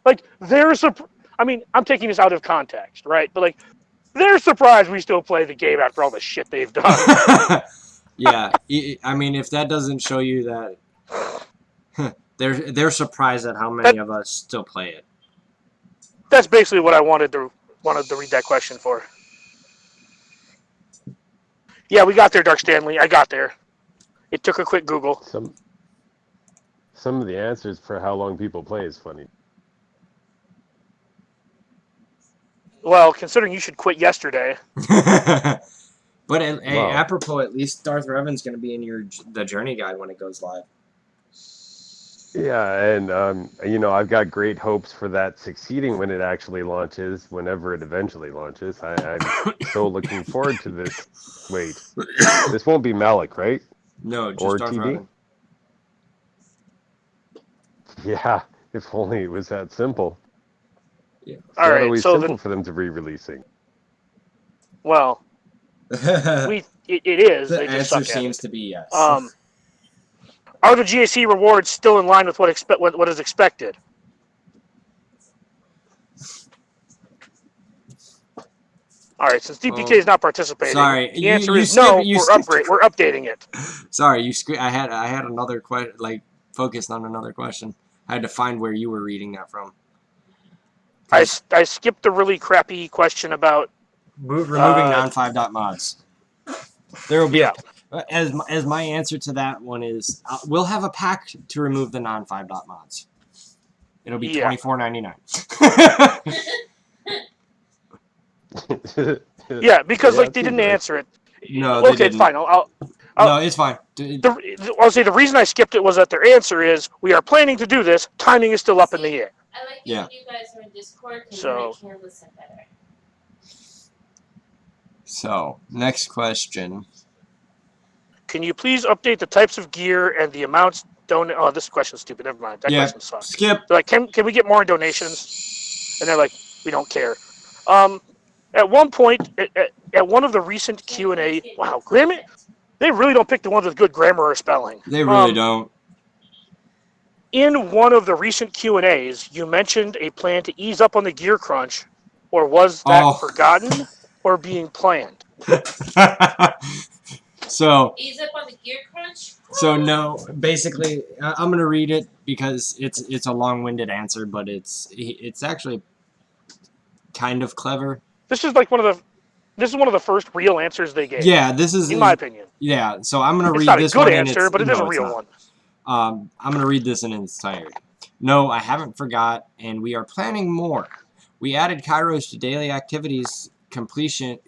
S3: Like, I mean, I'm taking this out of context, right? But, like, they're surprised we still play the game after all the shit they've done.
S1: Yeah. I mean, if that doesn't show you that they're surprised at how many of us still play it.
S3: That's basically what I wanted to read that question for. Yeah, we got there, Dark Stanley. I got there. It took a quick Google.
S4: Some of the answers for how long people play is funny.
S3: Well, considering you should quit yesterday.
S1: But apropos, at least Darth Revan's going to be in the Journey guide when it goes live.
S4: Yeah, and you know, I've got great hopes for that succeeding when it actually launches, whenever it eventually launches. I'm so looking forward to this. Wait, this won't be Malik, right?
S1: No, just
S4: or
S1: Darth
S4: TV.
S1: Revan.
S4: Yeah, if only it was that simple.
S1: Yeah.
S4: It's not always simple for them to be releasing.
S3: Well, it is.
S1: The
S3: they just
S1: answer
S3: suck
S1: seems
S3: at it.
S1: to be yes.
S3: Are the GAC rewards still in line with what is expected? All right, since DPK is not participating, the answer is no. We're updating it.
S1: Sorry, I had another question, like focused on another question. I had to find where you were reading that from.
S3: I skipped the really crappy question about
S1: removing non-5.mods. There will be as my answer to that one is we'll have a pack to remove the non-5.mods. It'll be $24.99.
S3: Yeah, because like they didn't answer it.
S1: No,
S3: okay, it's fine.
S1: No, it's fine.
S3: I'll say the reason I skipped it was that their answer is we are planning to do this. Timing is still up in the air.
S2: I like that you guys are in Discord because I can listen better.
S1: So, next question.
S3: Can you please update the types of gear and the amounts donated? Oh, this question's stupid. Never mind. That question sucks.
S1: Skip.
S3: They're like, can we get more donations? And they're like, we don't care. At one point, at one of the recent Q&A, wow, grammar, they really don't pick the ones with good grammar or spelling.
S1: They really don't.
S3: In one of the recent Q&As, you mentioned a plan to ease up on the gear crunch, or was that forgotten or being planned?
S1: So
S2: ease up on the gear crunch?
S1: So no, basically, I'm gonna read it because it's a long-winded answer, but it's actually kind of clever.
S3: This is like one of the first real answers they gave.
S1: Yeah, this is
S3: in my opinion.
S1: Yeah, so I'm gonna read this one.
S3: It's not a good answer, but it is a real one.
S1: I'm gonna read this in its entirety. No, I haven't forgot, and we are planning more. We added Kairos to daily activities completion.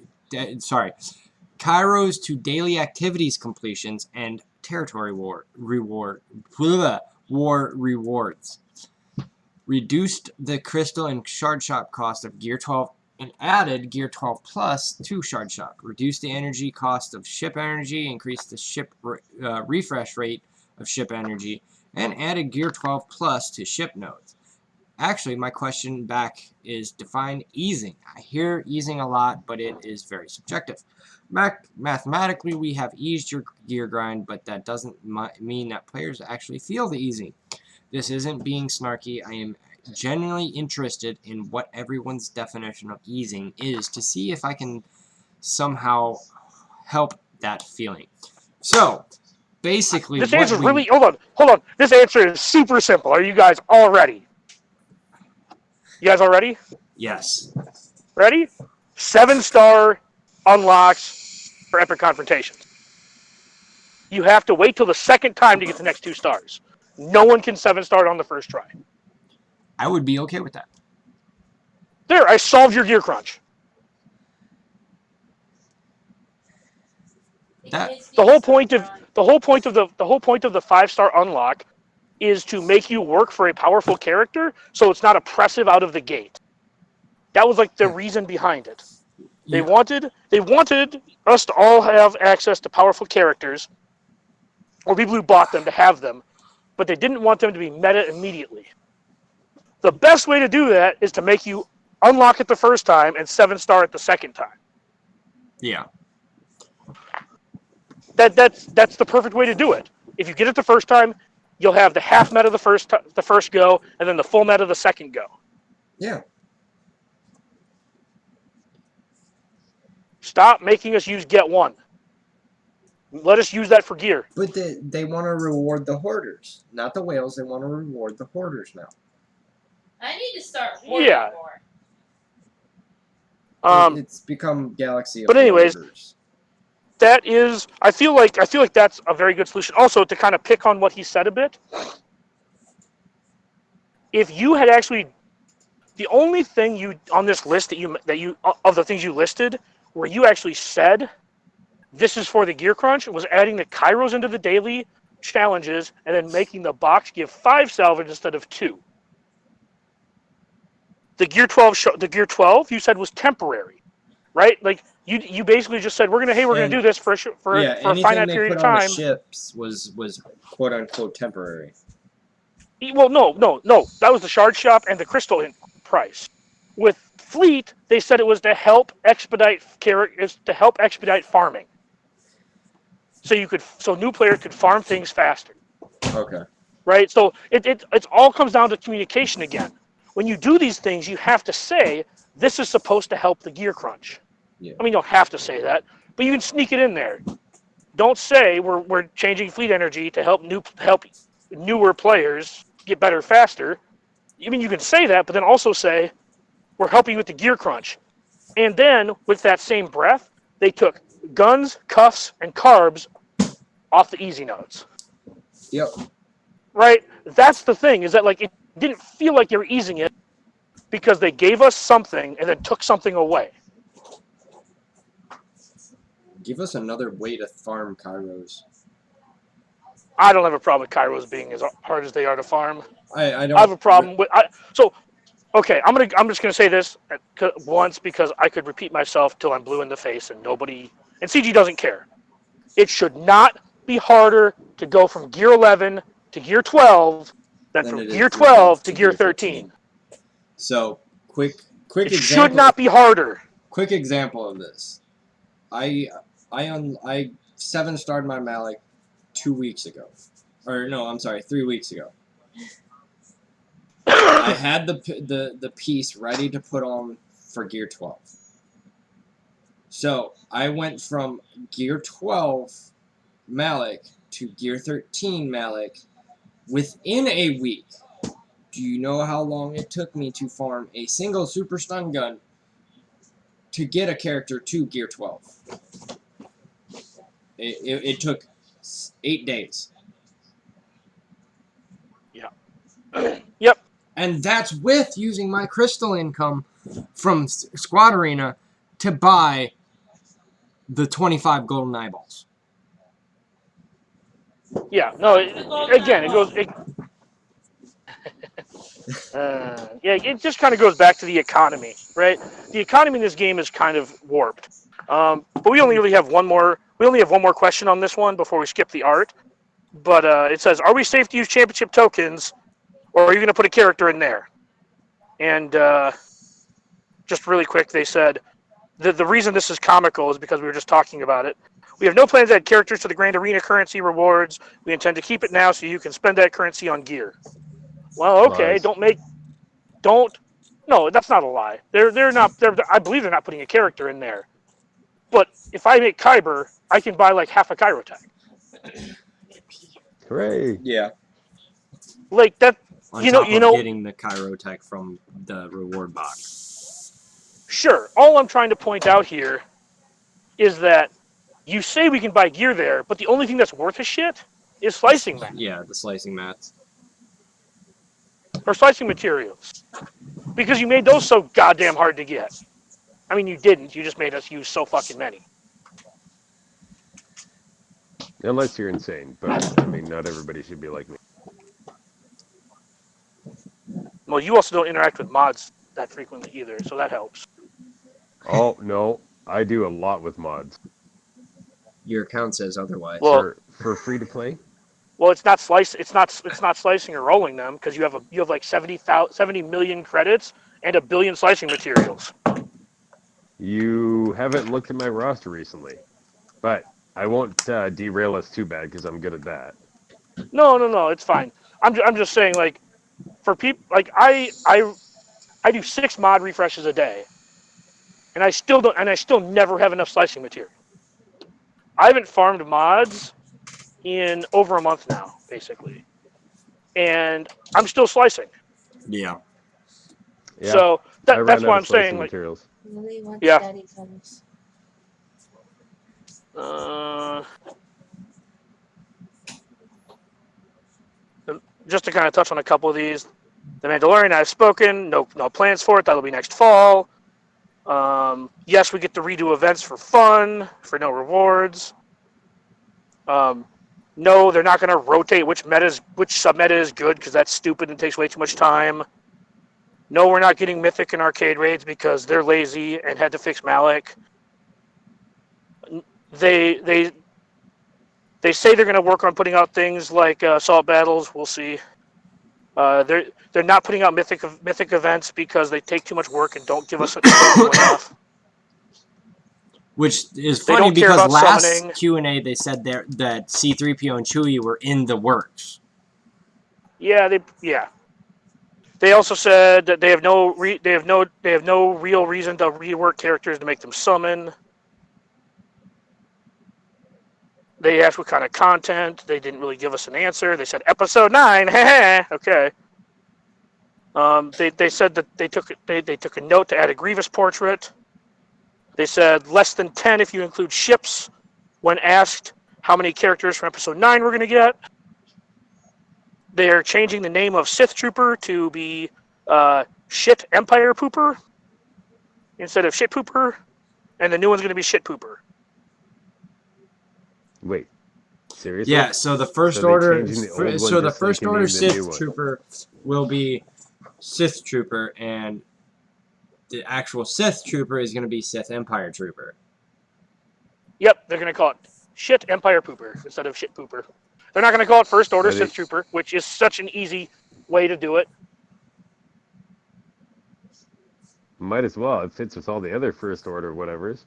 S1: Kairos to daily activities completions and territory war rewards. Reduced the crystal and shard shop cost of Gear 12 and added Gear 12 Plus to shard shop. Reduced the energy cost of ship energy, increased the ship refresh rate of ship energy, and added Gear 12 Plus to ship nodes. Actually, my question back is define easing. I hear easing a lot, but it is very subjective. Mathematically, we have eased your gear grind, but that doesn't mean that players actually feel the easing. This isn't being snarky. I am genuinely interested in what everyone's definition of easing is to see if I can somehow help that feeling. So, basically,
S3: this answer is really hold on. This answer is super simple. Are you guys all ready? You guys all ready?
S1: Yes.
S3: Ready? 7-star unlocks for epic confrontations. You have to wait till the second time to get the next 2 stars. No one can 7-star on the first try.
S1: I would be okay with that.
S3: There, I solved your gear crunch. The whole point of the 5-star unlock is to make you work for a powerful character, so it's not oppressive out of the gate. That was like the reason behind it. They wanted us to all have access to powerful characters, or people who bought them to have them, but they didn't want them to be meta immediately. The best way to do that is to make you unlock it the first time and 7-star it the second time.
S1: Yeah.
S3: That's the perfect way to do it. If you get it the first time, you'll have the half meta the first go, and then the full meta the second go.
S1: Yeah.
S3: Stop making us use get one. Let us use that for gear.
S1: But they want to reward the hoarders, not the whales. They want to reward the hoarders now.
S2: I need to start hoarding more.
S1: It's become Galaxy of
S3: But anyways,
S1: hoarders.
S3: that is, I feel like that's a very good solution. Also, to kind of pick on what he said a bit, if you had actually, the only thing you on this list that you of the things you listed where you actually said this is for the gear crunch was adding the Kairos into the daily challenges and then making the box give 5 salvage instead of 2. The Gear 12 you said was temporary, right? Like you basically just said we're gonna do this for a finite period of time.
S1: On the ships was quote unquote temporary.
S3: Well, no, that was the shard shop and the crystal price. With fleet, they said it was to help expedite farming. So new players could farm things faster.
S1: Okay.
S3: Right? So it all comes down to communication again. When you do these things, you have to say this is supposed to help the gear crunch.
S1: Yeah.
S3: I mean, you don't have to say that, but you can sneak it in there. Don't say we're changing fleet energy to help newer players get better faster. I mean, you can say that, but then also say we're helping you with the gear crunch. And then with that same breath, they took guns, cuffs, and carbs off the easy nodes.
S1: Yep.
S3: Right? That's the thing, is that like it didn't feel like they were easing it because they gave us something and then took something away.
S1: Give us another way to farm Kairos.
S3: I don't have a problem with Kairos being as hard as they are to farm.
S1: I don't.
S3: I have a problem with okay, I'm just gonna say this once because I could repeat myself till I'm blue in the face and CG doesn't care. It should not be harder to go from Gear 11 to Gear 12 than from Gear 12 to Gear 13.
S1: So quick
S3: it
S1: example.
S3: Should not be harder.
S1: Quick example of this. I 7-starred my Malik 2 weeks ago. Or no, I'm sorry, 3 weeks ago. I had the piece ready to put on for Gear 12. So I went from Gear 12 Malik to Gear 13 Malik within a week. Do you know how long it took me to farm a single super stun gun to get a character to Gear 12? It took 8 days.
S3: Yeah. Yep.
S1: And that's with using my crystal income from Squad Arena to buy the 25 golden eyeballs.
S3: Yeah. No. Again, it goes. Yeah, it just kind of goes back to the economy, right? The economy in this game is kind of warped. But we only really have one more. We only have one more question on this one before we skip the art. But it says, "Are we safe to use championship tokens, or are you going to put a character in there?" And just really quick, they said the reason this is comical is because we were just talking about it. We have no plans to add characters to the Grand Arena currency rewards. We intend to keep it now so you can spend that currency on gear. Well, okay,
S4: Lies.
S3: No, that's not a lie. They're not. I believe they're not putting a character in there. But if I make Kyber, I can buy like half a Kyrotech.
S4: Hooray!
S1: Yeah.
S3: Like that.
S1: On top of getting the Kyrotech from the reward box.
S3: Sure. All I'm trying to point out here is that you say we can buy gear there, but the only thing that's worth a shit is slicing mats.
S1: Yeah, the slicing mats.
S3: Or slicing materials. Because you made those so goddamn hard to get. I mean, you didn't. You just made us use so fucking many.
S4: Unless you're insane, but I mean, not everybody should be like me.
S3: Well, you also don't interact with mods that frequently either, so that helps.
S4: Oh no, I do a lot with mods.
S1: Your account says otherwise.
S3: Well,
S4: for free to play.
S3: Well, it's not slicing or rolling them because you have like 70 million credits and 1 billion slicing materials.
S4: You haven't looked at my roster recently, but I won't derail us too bad because I'm good at that.
S3: No, it's fine. I'm just saying, like, for people like I do 6 mod refreshes a day, and I still never have enough slicing material. I haven't farmed mods in over a month now, basically, and I'm still slicing.
S1: Yeah.
S3: So that's why I'm saying, like,
S4: materials.
S3: Yeah. Just to kind of touch on a couple of these, The Mandalorian, I've spoken. No plans for it. That'll be next fall. Yes, we get to redo events for fun, for no rewards. No, they're not going to rotate which sub-meta is good because that's stupid and takes way too much time. No, we're not getting Mythic and Arcade raids because they're lazy and had to fix Malik. They say they're going to work on putting out things like Assault Battles. We'll see. They're not putting out mythic events because they take too much work and don't give us enough.
S1: Which is funny because last Q&A they said that C-3PO and Chewie were in the works.
S3: Yeah. They also said that they have no real reason to rework characters to make them summon. They asked what kind of content. They didn't really give us an answer. They said episode 9. Okay. They said that they took a note to add a Grievous portrait. They said less than 10 if you include ships. When asked how many characters from episode 9 we're going to get, they are changing the name of Sith Trooper to be Shit Empire Pooper instead of Shit Pooper, and the new one's going to be Shit Pooper.
S4: Wait, seriously?
S1: Yeah. So the first order Sith Trooper will be Sith Trooper, and the actual Sith Trooper is going to be Sith Empire Trooper.
S3: Yep, they're going to call it Shit Empire Pooper instead of Shit Pooper. They're not going to call it First Order Sith Trooper, which is such an easy way to do it.
S4: Might as well. It fits with all the other First Order whatevers.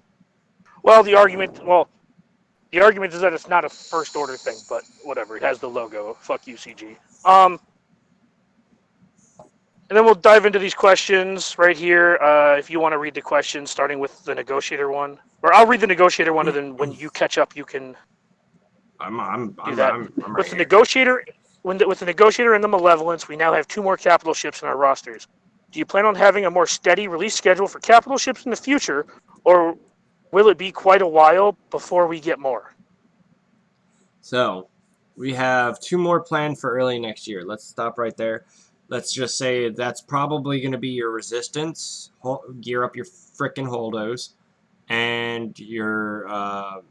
S3: Well, the argument is that it's not a First Order thing, but whatever. It has the logo. Fuck you, CG. And then we'll dive into these questions right here. If you want to read the questions, starting with the Negotiator one. Or I'll read the Negotiator one, and then when you catch up, you can
S1: I'm
S3: do that.
S1: right
S3: With the
S1: here.
S3: Negotiator, with the Negotiator and the Malevolence, we now have 2 more capital ships in our rosters. Do you plan on having a more steady release schedule for capital ships in the future, or will it be quite a while before we get more?
S1: So, we have 2 more planned for early next year. Let's stop right there. let's just say that's probably going to be your resistance. Gear up your frickin' holdos. And your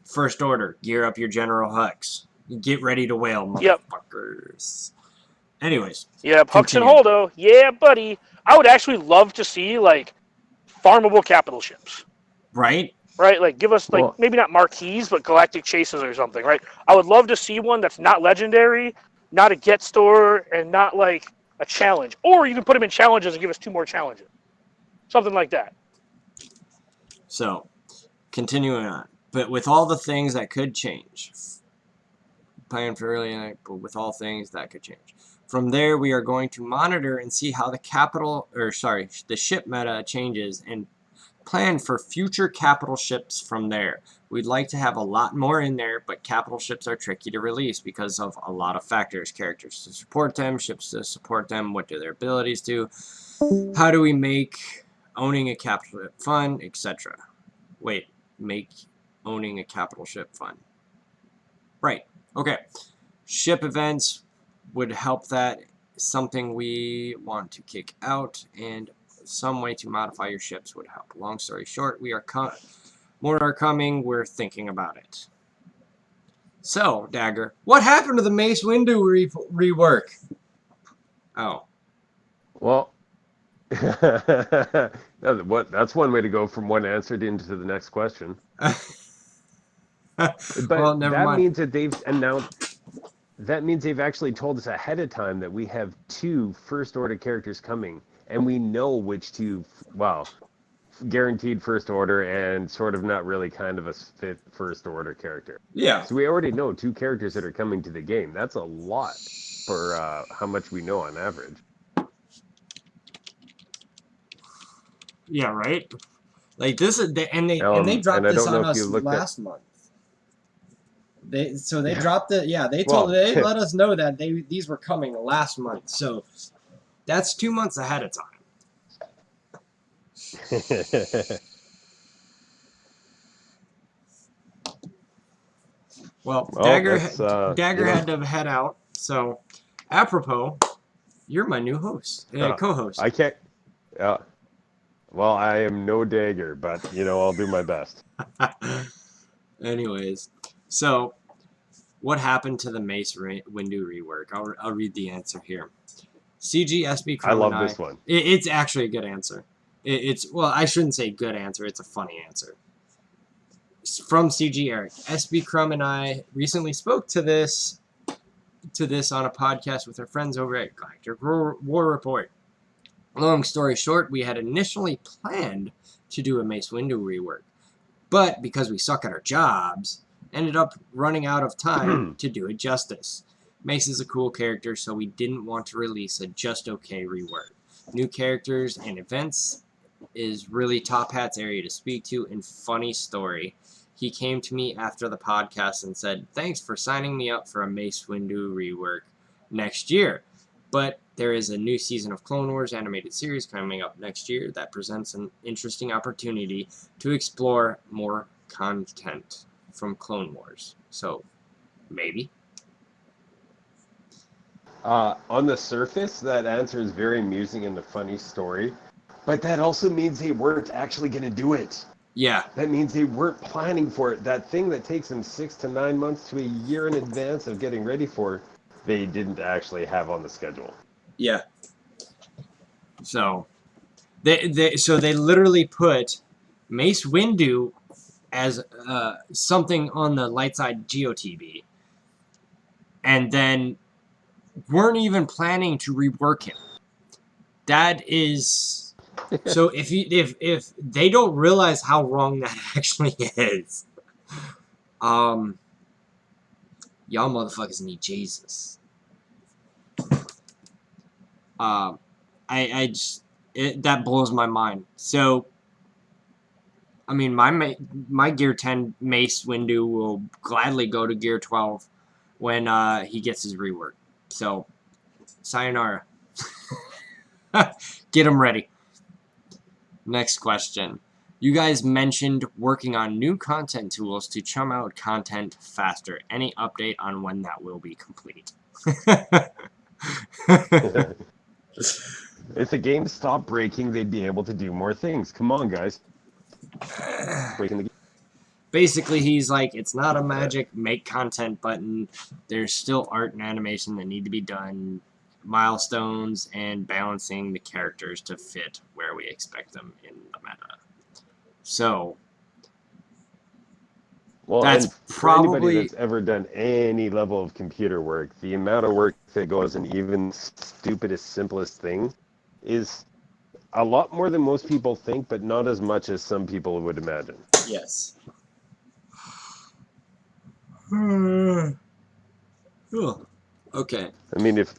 S1: first order. Gear up your general hux. Get ready to wail, motherfuckers. Anyways.
S3: Yeah, Hux and Holdo. Yeah, buddy. I would actually love to see, like, farmable capital ships.
S1: Right?
S3: Right? Like, give us, like, maybe not marquees, but galactic chases or something, right? I would love to see one that's not legendary, not a get store, and not, like, a challenge. Or you can put them in challenges and give us 2 more challenges. Something like that.
S1: So, continuing on. But with all the things that could change. Plan for early, but with all things that could change. From there, we are going to monitor and see how the ship meta changes and plan for future capital ships from there. We'd like to have a lot more in there, but capital ships are tricky to release because of a lot of factors. Characters to support them, ships to support them, what do their abilities do, how do we make owning a capital ship fun, etc. Wait, make owning a capital ship fun. Right, okay. Ship events would help that. Something we want to kick out, and some way to modify your ships would help. Long story short, more are coming. We're thinking about it. So, Dagger, what happened to the Mace Windu rework? Oh.
S4: Well, that's one way to go from one answer into the next question. But
S1: well, never
S4: that
S1: mind.
S4: means that they've announced. That means they've actually told us ahead of time that we have 2 first order characters coming, and we know which 2. Well, guaranteed first order and sort of not really kind of a fifth first order character.
S1: Yeah.
S4: So we already know 2 characters that are coming to the game. That's a lot for how much we know on average.
S1: Yeah, right. Like this is they dropped this on us last month. They dropped it. Yeah, they let us know that these were coming last month. So that's 2 months ahead of time. Well, Dagger had to head out. So, apropos, you're my new host, co-host.
S4: I can't. Well, I am no Dagger, but I'll do my best.
S1: Anyways, so what happened to the Mace Windu rework? I'll read the answer here. CG SB Chrome.
S4: I love this one.
S1: It's actually a good answer. Well, I shouldn't say good answer. It's a funny answer. From CG Eric, SB Crumb and I recently spoke to this on a podcast with our friends over at Galactic War Report. Long story short, we had initially planned to do a Mace Windu rework, but because we suck at our jobs, ended up running out of time to do it justice. Mace is a cool character, so we didn't want to release a just okay rework. New characters and events is really Top Hat's area to speak to, and funny story. He came to me after the podcast and said, "Thanks for signing me up for a Mace Windu rework next year. But there is a new season of Clone Wars animated series coming up next year that presents an interesting opportunity to explore more content from Clone Wars. So, maybe."
S4: On the surface, that answer is very amusing and a funny story, but that also means they weren't actually going to do it.
S1: Yeah.
S4: That means they weren't planning for it. That thing that takes them 6 to 9 months to a year in advance of getting ready for, they didn't actually have on the schedule.
S1: Yeah. So they literally put Mace Windu as something on the light side Geo TV, and then weren't even planning to rework him. That is. So if they don't realize how wrong that actually is, y'all motherfuckers need Jesus. That blows my mind. So, I mean, my Gear 10 Mace Windu will gladly go to Gear 12 when he gets his rework. So, sayonara. Get him ready. Next question. You guys mentioned working on new content tools to chum out content faster. Any update on when that will be complete?
S4: If the game stopped breaking, they'd be able to do more things. Come on, guys. Breaking the game.
S1: Basically, he's like, it's not a magic make content button. There's still art and animation that need to be done, milestones, and balancing the characters to fit where we expect them in the meta. So,
S4: Well,
S1: that's
S4: and for anybody
S1: probably
S4: that's ever done any level of computer work, the amount of work that goes in even stupidest, simplest thing is a lot more than most people think, but not as much as some people would imagine.
S1: yes. Cool. Okay.
S4: I mean, if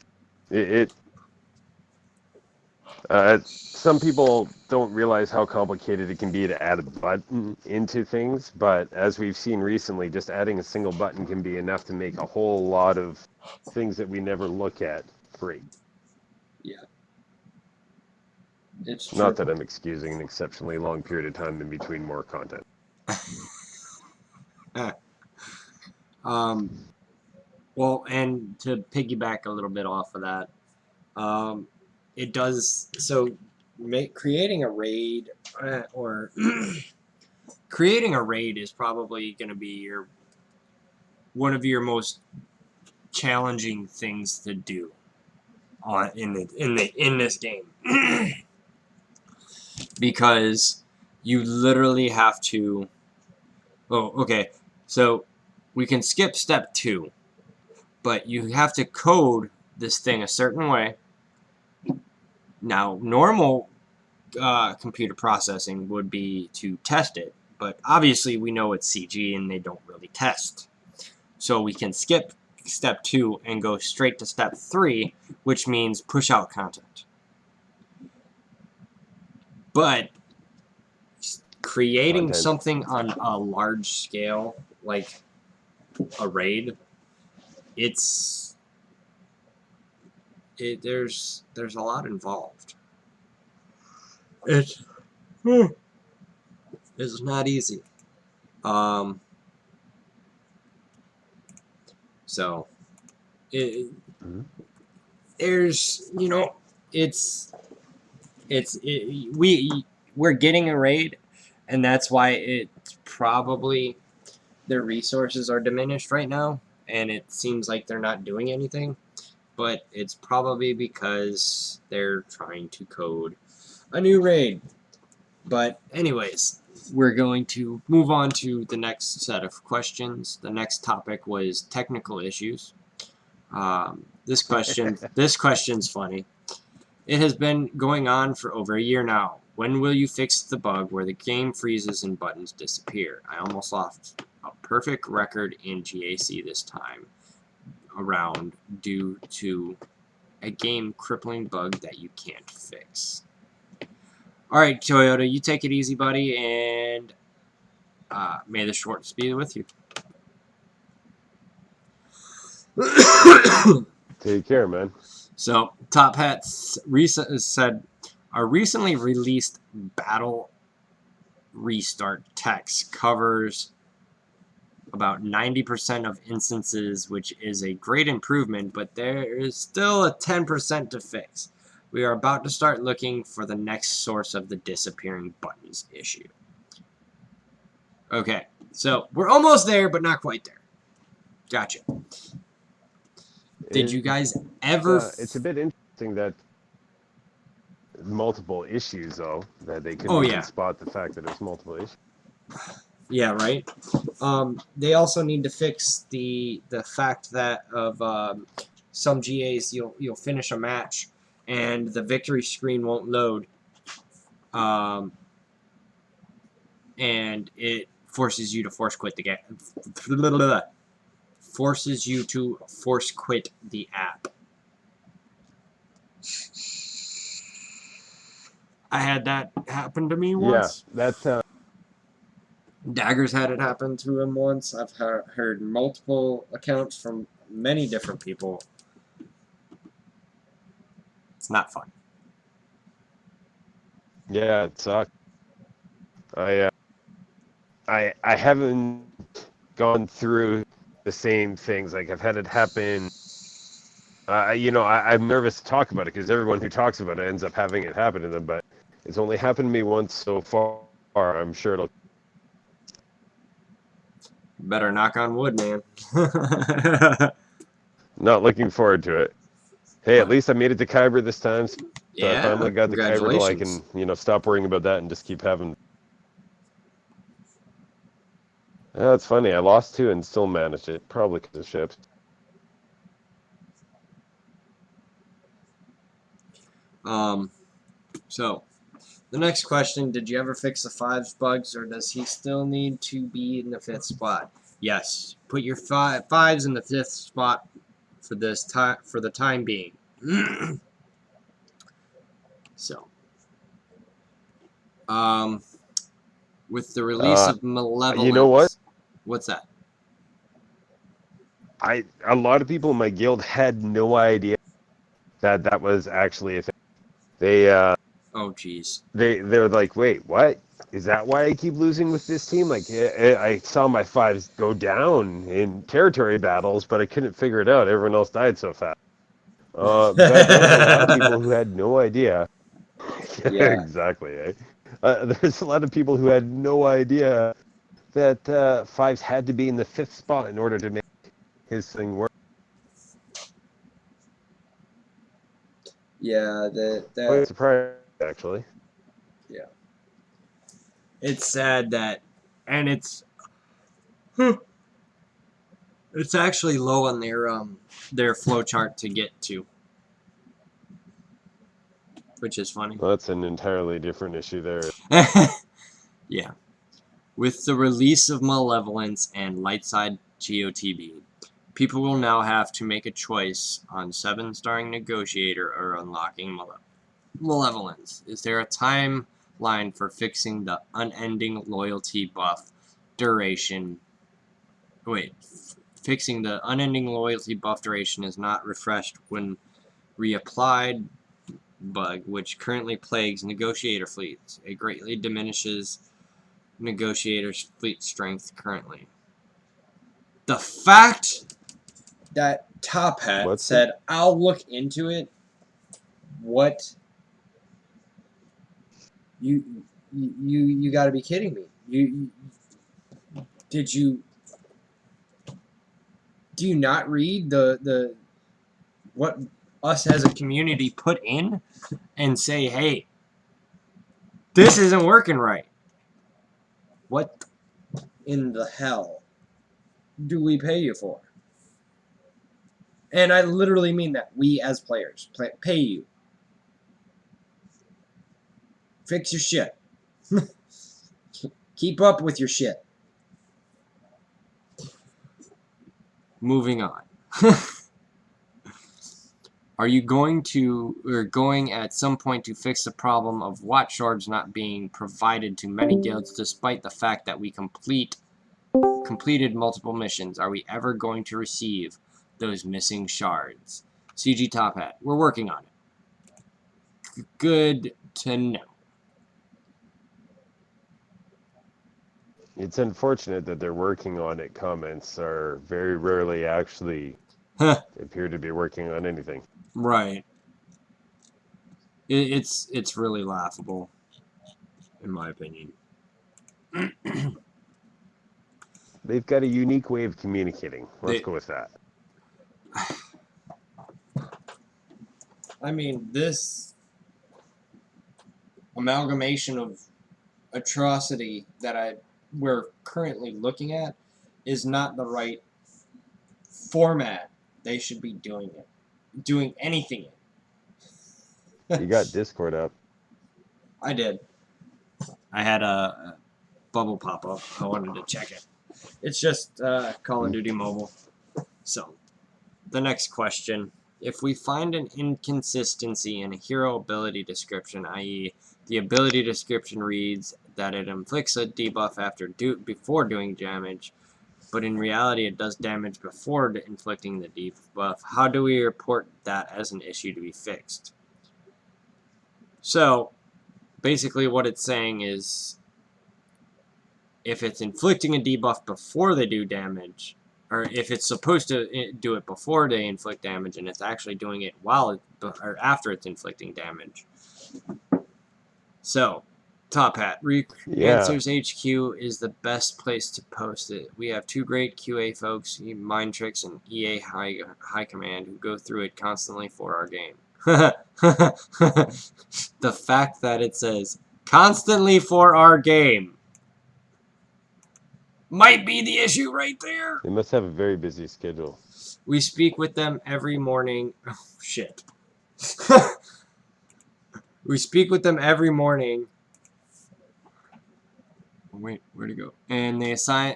S4: some people don't realize how complicated it can be to add a button into things, but as we've seen recently, just adding a single button can be enough to make a whole lot of things that we never look at free.
S1: Yeah. It's true.
S4: Not that I'm excusing an exceptionally long period of time in between more content.
S1: Well, and to piggyback a little bit off of that, it does so. Creating a raid or creating a raid is probably going to be one of your most challenging things to do in this game because you literally have to. Oh, okay. So we can skip step 2, but you have to code this thing a certain way. Now, normal computer processing would be to test it, but obviously we know it's CG and they don't really test. So we can skip step 2 and go straight to step 3, which means push out content. But creating something on a large scale, like a raid, there's a lot involved. It's not easy. So there's we're getting a raid, and that's why it's probably their resources are diminished right now, and it seems like they're not doing anything. But it's probably because they're trying to code a new raid. But anyways, we're going to move on to the next set of questions. The next topic was technical issues. This question's funny. It has been going on for over a year now. When will you fix the bug where the game freezes and buttons disappear? I almost lost a perfect record in GAC this time around due to a game crippling bug that you can't fix. Alright, Toyota, you take it easy, buddy, and may the shorts be with you.
S4: Take care, man.
S1: So, Top Hat said, our recently released battle restart text covers about 90% of instances, which is a great improvement, but there is still a 10% to fix. We are about to start looking for the next source of the disappearing buttons issue. Okay, so we're almost there, but not quite there. Gotcha. Did you guys ever...
S4: It's a bit interesting that multiple issues, though, that they couldn't even spot the fact that there's multiple issues.
S1: Yeah, right. They also need to fix the fact that of some GAs you'll finish a match and the victory screen won't load, and it forces you to force quit the game. Forces you to force quit the app. I had that happen to me once.
S4: Yeah, that's...
S1: Dagger's had it happen to him once. I've heard multiple accounts from many different people. It's not fun.
S4: Yeah, it sucks. I haven't gone through the same things. Like, I've had it happen I'm nervous to talk about it because everyone who talks about it ends up having it happen to them. But it's only happened to me once so far. I'm sure it'll.
S1: Better knock on wood, man.
S4: Not looking forward to it. Hey, at least I made it to Kyber this time. So I
S1: Yeah,
S4: finally got the Kyber till I
S1: congratulations.
S4: can, stop worrying about that and just keep having. That's funny. I lost 2 and still managed it. Probably because of ships.
S1: So the next question: did you ever fix the 5's bugs, or does he still need to be in the 5th spot? Yes. Put your 5's in the 5th spot for this time, for the time being. So, with the release of Malevolence,
S4: You know what?
S1: What's that?
S4: A lot of people in my guild had no idea that was actually a thing. They
S1: Oh, jeez.
S4: they're like, wait, what? Is that why I keep losing with this team? Like, I saw my 5's go down in territory battles, but I couldn't figure it out. Everyone else died so fast. But there was a lot of people who had no idea.
S1: Yeah.
S4: Exactly. There's a lot of people who had no idea that 5's had to be in the 5th spot in order to make his thing work.
S1: Yeah,
S4: Quite surprised, actually.
S1: yeah. It's sad that, and it's actually low on their flow chart to get to, which is funny.
S4: Well, that's an entirely different issue there.
S1: Yeah. With the release of Malevolence and Lightside Geo TV, people will now have to make a choice on 7-starring Negotiator or unlocking Malevolence. Is there a timeline for fixing the unending loyalty buff duration? Wait, fixing the unending loyalty buff duration is not refreshed when reapplied bug, which currently plagues Negotiator fleets. It greatly diminishes Negotiator's fleet strength currently. The fact that Top Hat said, "I'll look into it." What? You got to be kidding me. Do you not read the what us as a community put in and say, "Hey, this isn't working right"? What in the hell do we pay you for? And I literally mean that. We as players pay you. Fix your shit. Keep up with your shit. Moving on. Are you going at some point to fix the problem of watch orbs not being provided to many guilds despite the fact that we completed multiple missions? Are we ever going to receive those missing shards? CG Top Hat. We're working on it. Good to know.
S4: It's unfortunate that they're working on it. Comments are very rarely actually appear to be working on anything.
S1: Right. It's really laughable, in my opinion.
S4: They've got a unique way of communicating. Let's go with that.
S1: I mean, this amalgamation of atrocity that we're currently looking at is not the right format they should be doing anything in.
S4: You got Discord up.
S1: I did. I had a bubble pop up. I wanted to check it. It's just Call of Duty Mobile. So, the next question. If we find an inconsistency in a hero ability description, i.e. the ability description reads that it inflicts a debuff before doing damage, but in reality it does damage before inflicting the debuff, how do we report that as an issue to be fixed? So, basically what it's saying is, if it's inflicting a debuff before they do damage, or if it's supposed to do it before they inflict damage, and it's actually doing it while or after it's inflicting damage. So, Top Hat, Answers HQ is the best place to post it. We have two great QA folks, Mind Tricks and EA High Command, who go through it constantly for our game. The fact that it says constantly for our game might be the issue right there.
S4: They must have a very busy schedule.
S1: We speak with them every morning. Oh, shit. We speak with them every morning. Wait, where'd it go? And they assign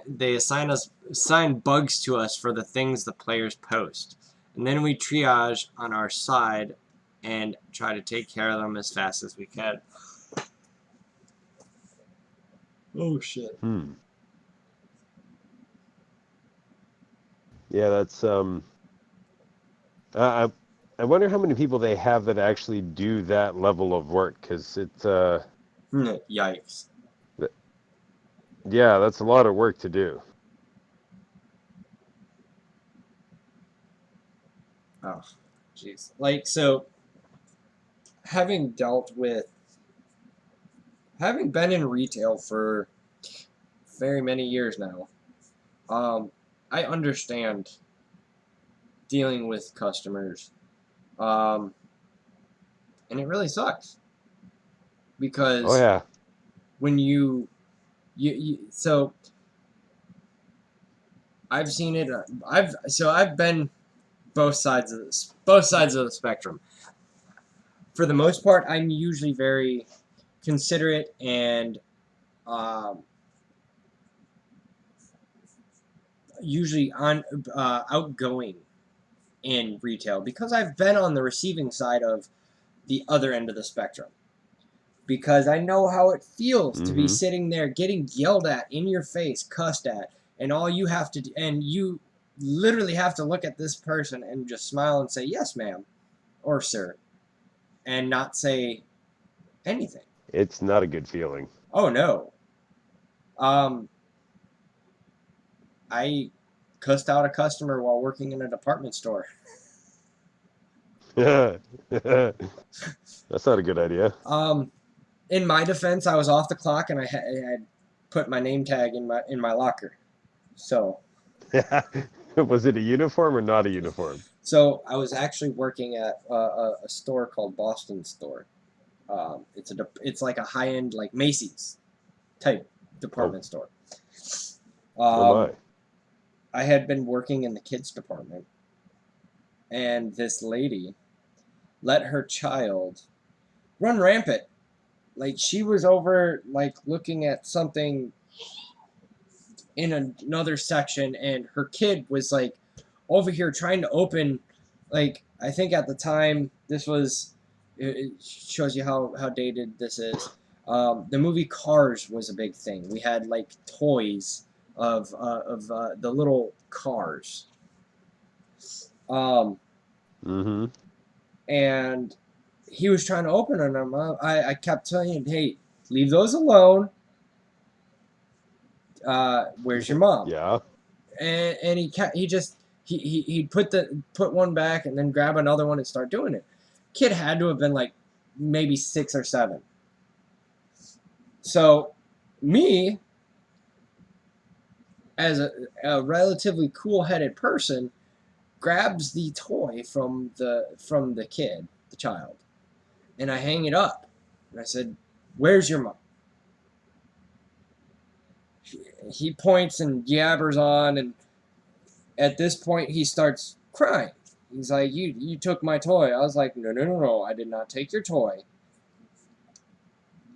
S1: bugs to us for the things the players post. And then we triage on our side and try to take care of them as fast as we can. Oh shit.
S4: Yeah, that's I wonder how many people they have that actually do that level of work, because it's
S1: Yikes.
S4: Yeah, that's a lot of work to do.
S1: Oh, jeez. Like, so, having been in retail for very many years now, I understand dealing with customers, and it really sucks, because when you so I've seen it. I've been both sides of the spectrum. For the most part, I'm usually very considerate and usually outgoing in retail, because I've been on the receiving side of the other end of the spectrum. Because I know how it feels to be sitting there getting yelled at in your face, cussed at, and all you have to do, and you literally have to look at this person and just smile and say, "Yes, ma'am," or "Sir," and not say anything.
S4: It's not a good feeling.
S1: Oh no. I cussed out a customer while working in a department store.
S4: That's not a good idea.
S1: In my defense, I was off the clock and I had put my name tag in my locker. So.
S4: Was it a uniform or not a uniform?
S1: So I was actually working at a store called Boston Store. It's like a high-end, like Macy's type department store.
S4: Oh my.
S1: I had been working in the kids department, and this lady let her child run rampant. Like, she was over, like, looking at something in another section, and her kid was, like, over here trying to open, like, I think at the time, this was, it shows you how dated this is. The movie Cars was a big thing. We had, like, toys of the little cars. And he was trying to open them. I kept telling him, "Hey, leave those alone. Where's your mom?"
S4: Yeah.
S1: And he'd put one back and then grab another one and start doing it. Kid had to have been like maybe 6 or 7. So me, as a relatively cool-headed person, grabs the toy from the kid, the child, and I hang it up. And I said, "Where's your mom?" He points and yabbers on, and at this point he starts crying. He's like, you took my toy." I was like, no, I did not take your toy.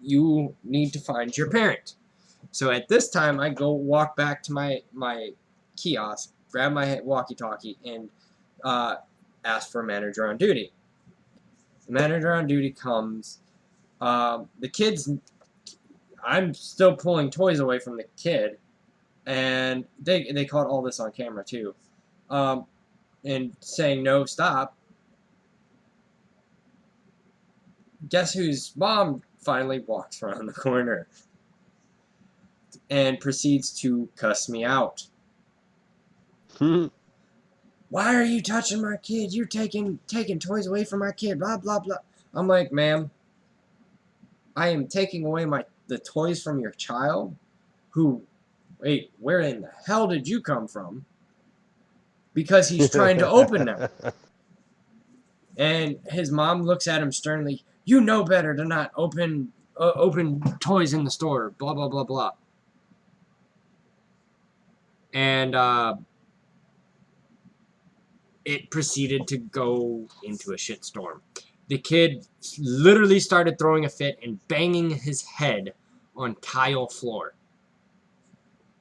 S1: You need to find your parent. So at this time, I go walk back to my kiosk, grab my walkie-talkie, and ask for a manager on duty. The manager on duty comes. The kids, I'm still pulling toys away from the kid, and they caught all this on camera too, and saying, "No, stop." Guess whose mom finally walks around the corner and proceeds to cuss me out. Why are you touching my kid? You're taking toys away from my kid. Blah blah blah. I'm like, ma'am, I am taking away the toys from your child. Who? Wait, where in the hell did you come from? Because he's trying to open them. And his mom looks at him sternly. You know better to not open toys in the store. Blah blah blah blah. And it proceeded to go into a shitstorm. The kid literally started throwing a fit and banging his head on tile floor.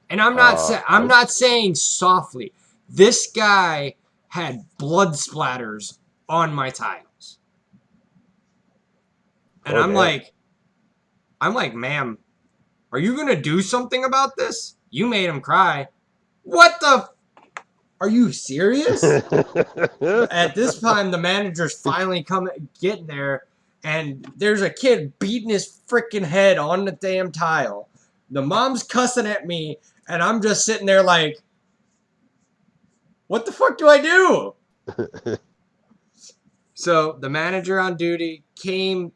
S1: And I'm not saying softly. This guy had blood splatters on my tiles. And I'm like, ma'am, are you going to do something about this? You made him cry. What the? Are you serious? At this time, the manager's finally getting there, and there's a kid beating his freaking head on the damn tile. The mom's cussing at me, and I'm just sitting there like, what the fuck do I do? So the manager on duty came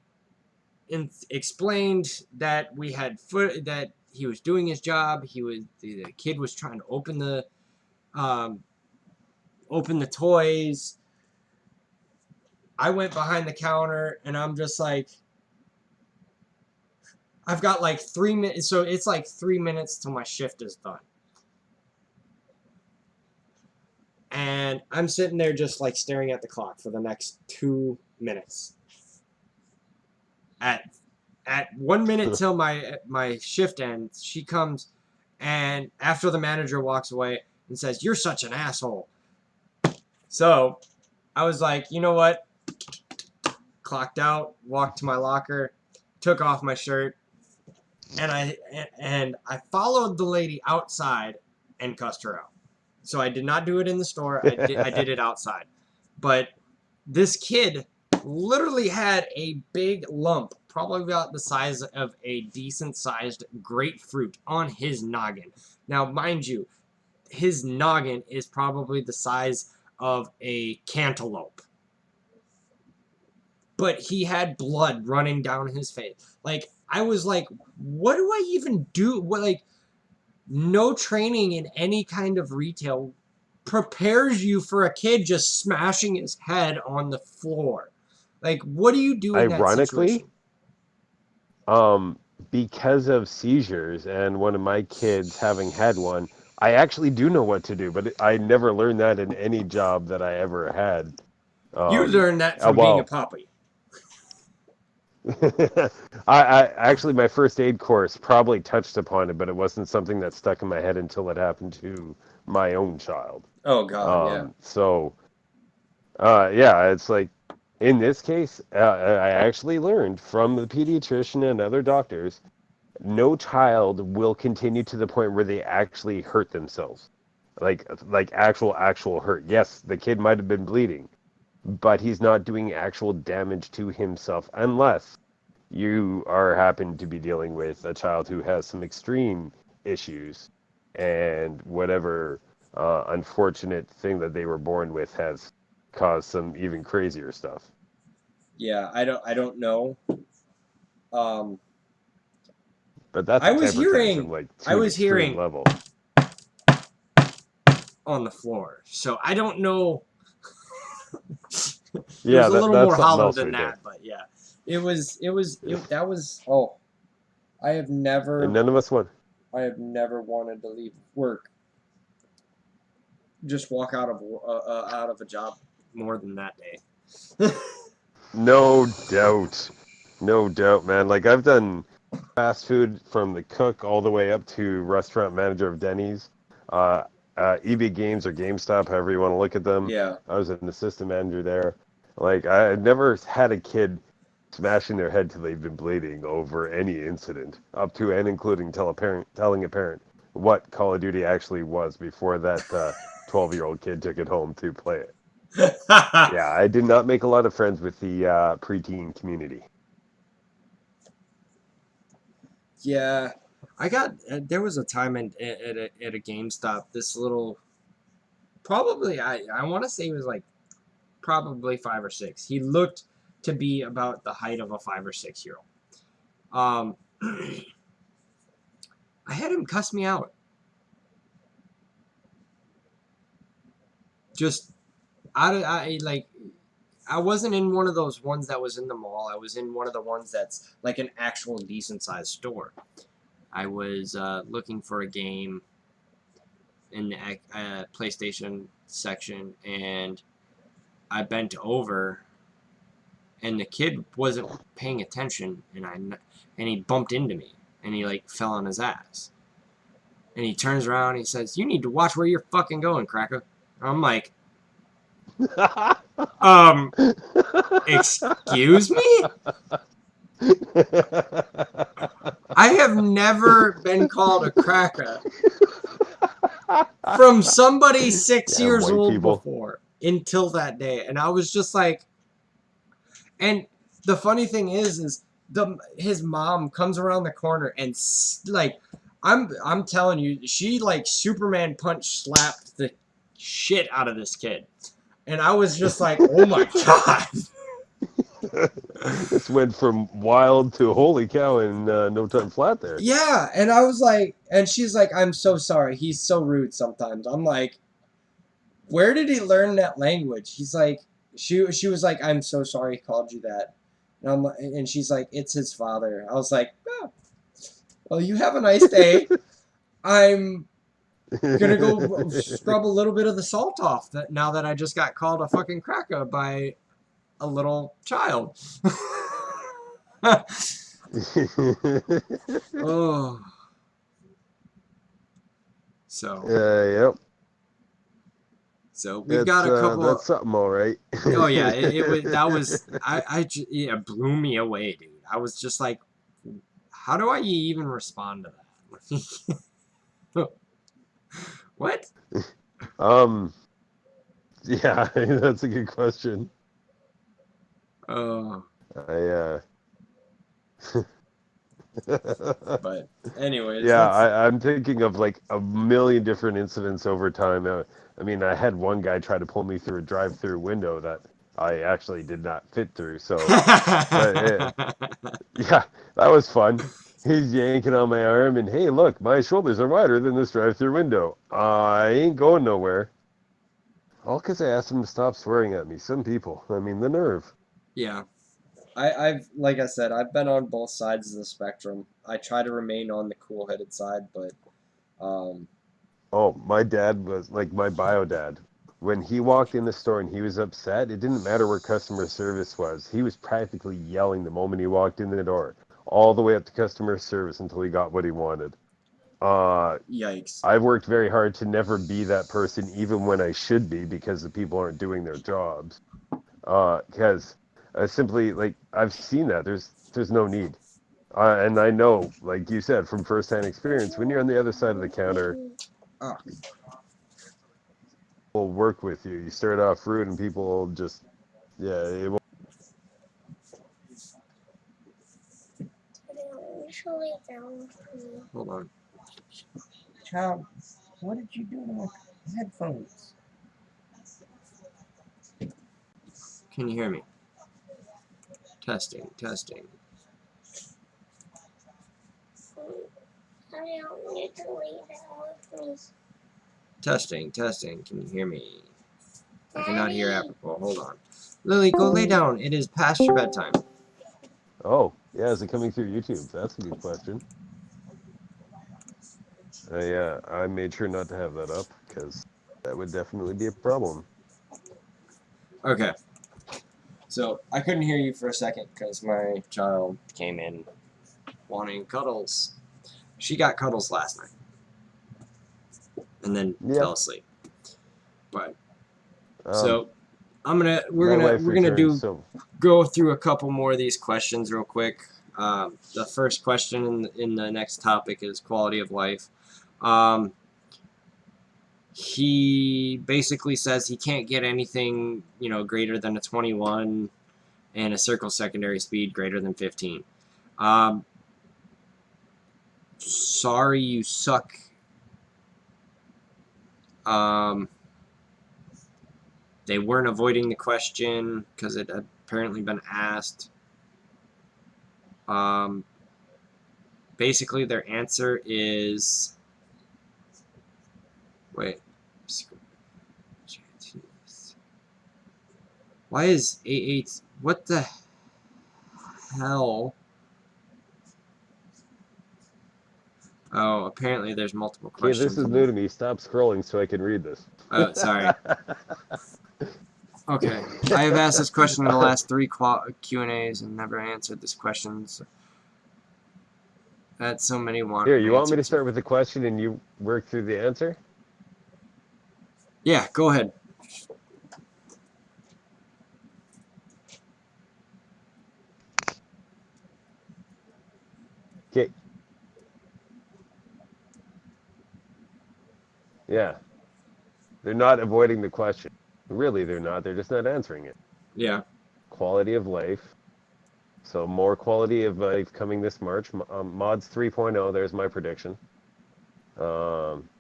S1: and explained that we had that he was doing his job. The kid was trying to open the toys. I went behind the counter and I'm just like, I've got like 3 minutes. So it's like 3 minutes till my shift is done. And I'm sitting there just like staring at the clock for the next 2 minutes. At 1 minute till my shift ends, she comes, and after the manager walks away and says, "You're such an asshole." So I was like, you know what? Clocked out, walked to my locker, took off my shirt, and I followed the lady outside and cussed her out. So I did not do it in the store. I did it outside. But this kid literally had a big lump, probably about the size of a decent-sized grapefruit, on his noggin. Now, mind you, his noggin is probably the size of a cantaloupe. But he had blood running down his face. Like, I was like, what do I even do? No training in any kind of retail prepares you for a kid just smashing his head on the floor. Like, what do you do in that situation?
S4: Because of seizures and one of my kids having had one, I actually do know what to do, but I never learned that in any job that I ever had.
S1: You learned that from being a puppy.
S4: I actually, my first aid course probably touched upon it, but it wasn't something that stuck in my head until it happened to my own child.
S1: Oh God, yeah.
S4: So, yeah, it's like, in this case, I actually learned from the pediatrician and other doctors, no child will continue to the point where they actually hurt themselves, like actual hurt. Yes, the kid might have been bleeding, but he's not doing actual damage to himself unless you happen to be dealing with a child who has some extreme issues and whatever unfortunate thing that they were born with has caused some even crazier stuff.
S1: Yeah, I don't know.
S4: But that's
S1: I was hearing
S4: level
S1: on the floor, so I don't know.
S4: Yeah,
S1: it was a little more hollow than
S4: right
S1: that, but yeah, that was. Oh, I have never.
S4: And none of us won.
S1: I have never wanted to leave work. Just walk out of a job more than that day.
S4: No doubt, man. Like, I've done fast food from the cook all the way up to restaurant manager of Denny's, EB Games or GameStop, however you want to look at them.
S1: Yeah.
S4: I was an assistant manager there. Like, I never had a kid smashing their head till they've been bleeding over any incident, up to and including telling a parent what Call of Duty actually was before that 12-year-old kid took it home to play it. Yeah, I did not make a lot of friends with the preteen community.
S1: Yeah, there was a time at a GameStop, this little probably, I want to say he was like probably 5 or 6. He looked to be about the height of a 5 or 6-year-old. I had him cuss me out. Just I wasn't in one of those ones that was in the mall. I was in one of the ones that's like an actual decent sized store. I was looking for a game in the PlayStation section, and I bent over, and the kid wasn't paying attention, and he bumped into me, and he like fell on his ass. And he turns around and he says, "You need to watch where you're fucking going, cracker." I'm like, excuse me? I have never been called a cracker from somebody 6
S4: Yeah,
S1: years
S4: white
S1: old
S4: people.
S1: before until that day. And I was just like, and the funny thing is his mom comes around the corner and like, I'm telling you, she like Superman punch slapped the shit out of this kid. And I was just like, oh my God.
S4: This went from wild to holy cow in no time flat there.
S1: Yeah, and I was like, and she's like, I'm so sorry. He's so rude sometimes. I'm like, where did he learn that language? He's like, she was like, I'm so sorry he called you that. And she's like, it's his father. I was like, oh, well, you have a nice day. I'm gonna go scrub a little bit of the salt off that now that I just got called a fucking cracker by a little child. Oh. So.
S4: Yep.
S1: So we've got a couple.
S4: That's something, all right.
S1: Oh yeah, it was that was yeah, it blew me away, dude. I was just like, how do I even respond to that? What?
S4: Yeah, that's a good question.
S1: Oh. But anyways.
S4: Yeah, I'm thinking of like a million different incidents over time. I mean, I had one guy try to pull me through a drive-through window that I actually did not fit through. So, yeah, that was fun. He's yanking on my arm, and hey, look, my shoulders are wider than this drive-through window. I ain't going nowhere. All because I asked him to stop swearing at me. Some people, I mean, the nerve.
S1: Yeah. I've like I said, I've been on both sides of the spectrum. I try to remain on the cool-headed side, but
S4: Oh, my dad was like my bio dad. When he walked in the store and he was upset, it didn't matter where customer service was. He was practically yelling the moment he walked in the door, all the way up to customer service until he got what he wanted.
S1: yikes.
S4: I've worked very hard to never be that person, even when I should be, because the people aren't doing their jobs. Because simply, like, I've seen that. There's no need. And I know, like you said, from firsthand experience, when you're on the other side of the counter,
S1: Oh.
S4: will work with you. You start off rude, and people will just, yeah, it won't.
S1: Hold on. Child, what did you do to my headphones? Can you hear me? Testing, testing. Testing, testing. Can you hear me? I cannot hear apropos. Hold on. Lily, go lay down. It is past your bedtime.
S4: Oh, yeah, is it coming through YouTube? That's a good question. Yeah, I made sure not to have that up, because that would definitely be a problem.
S1: Okay. So, I couldn't hear you for a second because my child came in wanting cuddles. She got cuddles last night. And then fell asleep. But, so, we're gonna go through a couple more of these questions real quick. The first question in the next topic is quality of life. He basically says he can't get anything, greater than a 21 and a circle secondary speed greater than 15. Sorry, you suck. They weren't avoiding the question because it had apparently been asked. Basically, their answer is... Wait. Why is 88... What the hell? Oh, apparently there's multiple
S4: Okay,
S1: questions.
S4: this is new to me. Stop scrolling so I can read this.
S1: Oh, sorry. Okay. I have asked this question in the last 3 Q&As and never answered this question. So that's so many want.
S4: Here, you want me to start with the question and you work through the answer?
S1: Yeah, go ahead.
S4: Okay. Yeah. They're not avoiding the question. Really, they're not. They're just not answering it.
S1: Yeah.
S4: Quality of life. So more quality of life coming this March. Mods 3.0, there's my prediction. AAT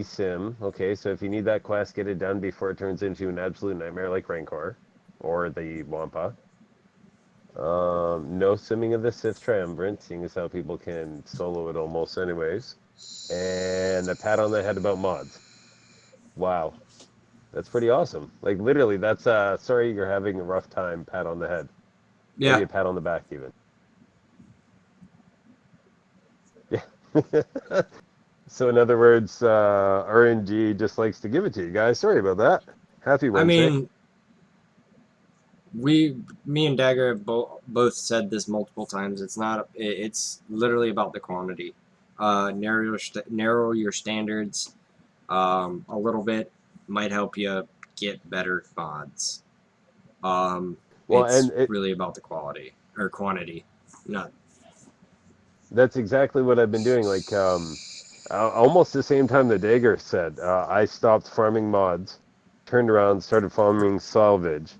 S4: Sim. Okay, so if you need that quest, get it done before it turns into an absolute nightmare like Rancor. Or the Wampa. No simming of the Sith Triumvirate, seeing as how people can solo it almost anyways. And a pat on the head about mods. Wow. That's pretty awesome. Like, literally, that's, sorry you're having a rough time, pat on the head.
S1: Yeah.
S4: Maybe a pat on the back, even. Yeah. So, in other words, RNG just likes to give it to you guys. Sorry about that. Happy Wednesday.
S1: I mean, me and Dagger have both said this multiple times. It's literally about the quantity. Narrow your standards a little bit. Might help you get better mods.
S4: Well,
S1: It's really about the quality or quantity. Not.
S4: That's exactly what I've been doing. Like, almost the same time that Dagger said, I stopped farming mods, turned around, started farming salvage.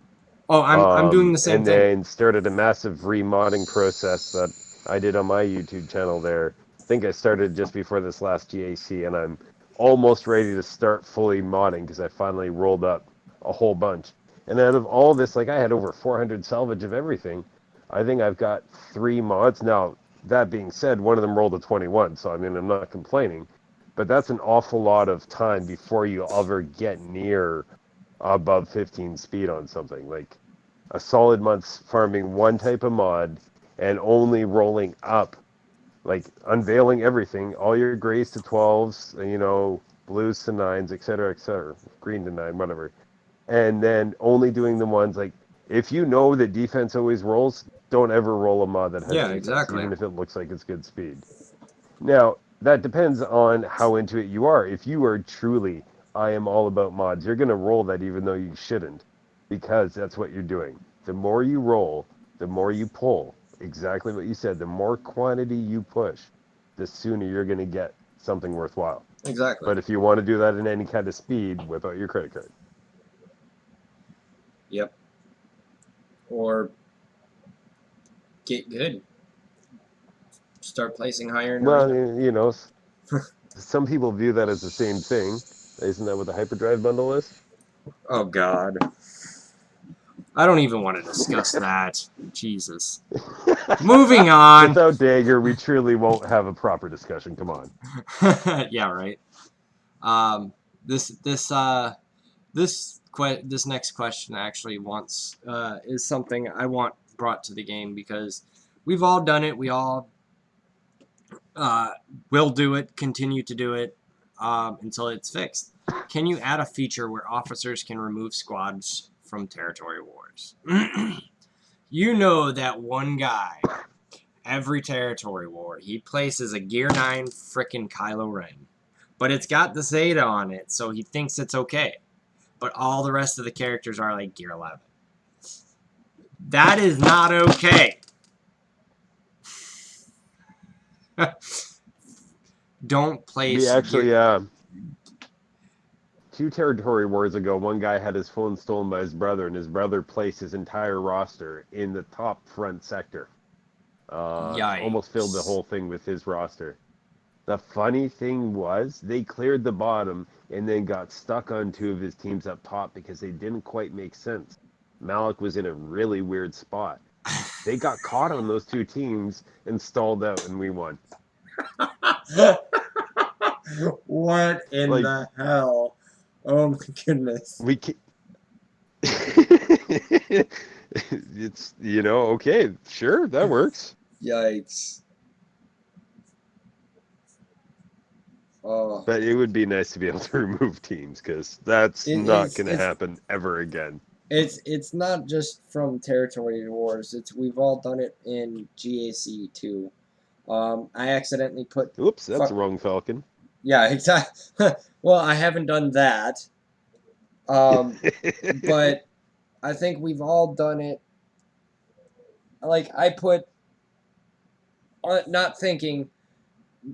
S1: Oh, I'm doing the same
S4: and
S1: thing.
S4: then started a massive remodding process that I did on my YouTube channel there. I think I started just before this last GAC, and I'm almost ready to start fully modding because I finally rolled up a whole bunch. And out of all this, like I had over 400 salvage of everything. I think I've got 3 mods. Now, that being said, one of them rolled a 21, so I mean, I'm not complaining. But that's an awful lot of time before you ever get near above 15 speed on something. Like, a solid month's farming one type of mod and only rolling up, like unveiling everything, all your grays to 12s, you know, blues to 9s, etc., green to 9, whatever. And then only doing the ones like, if you know that defense always rolls, don't ever roll a mod that has defense,
S1: exactly.
S4: even if it looks like it's good speed. Now, that depends on how into it you are. If you are truly, I am all about mods, you're going to roll that even though you shouldn't, because that's what you're doing. The more you roll, the more you pull. Exactly what you said. The more quantity you push, the sooner you're going to get something worthwhile.
S1: Exactly.
S4: But if you want to do that in any kind of speed, whip out your credit card.
S1: Yep. Or get good. Start placing higher in
S4: Well,
S1: arena.
S4: you know, some people view that as the same thing. Isn't that what the hyperdrive bundle is?
S1: Oh, God. I don't even want to discuss that. Jesus. Moving on.
S4: Without Dagger, we truly won't have a proper discussion. Come on.
S1: Yeah, right. This next question actually is something I want brought to the game because we've all done it. We all will do it, continue to do it until it's fixed. Can you add a feature where officers can remove squads from territory wars? You know that one guy, every territory war, he places a Gear 9 frickin' Kylo Ren. But it's got the Zeta on it, so he thinks it's okay. But all the rest of the characters are like Gear 11. That is not okay. Don't place...
S4: We actually, 2 territory wars ago, one guy had his phone stolen by his brother, and his brother placed his entire roster in the top front sector. Almost filled the whole thing with his roster. The funny thing was they cleared the bottom and then got stuck on 2 of his teams up top because they didn't quite make sense. Malik was in a really weird spot. They got caught on those 2 teams and stalled out, and we won.
S1: What in
S4: Like,
S1: the hell? Oh my goodness.
S4: we can It's, okay, sure, that works.
S1: Yikes. Oh.
S4: But it would be nice to be able to remove teams, because that's not going to happen ever again.
S1: It's not just from territory wars. We've all done it in GAC too. I accidentally put.
S4: Oops, that's the wrong Falcon.
S1: Yeah, exactly. Well, I haven't done that. But I think we've all done it. Like I put, not thinking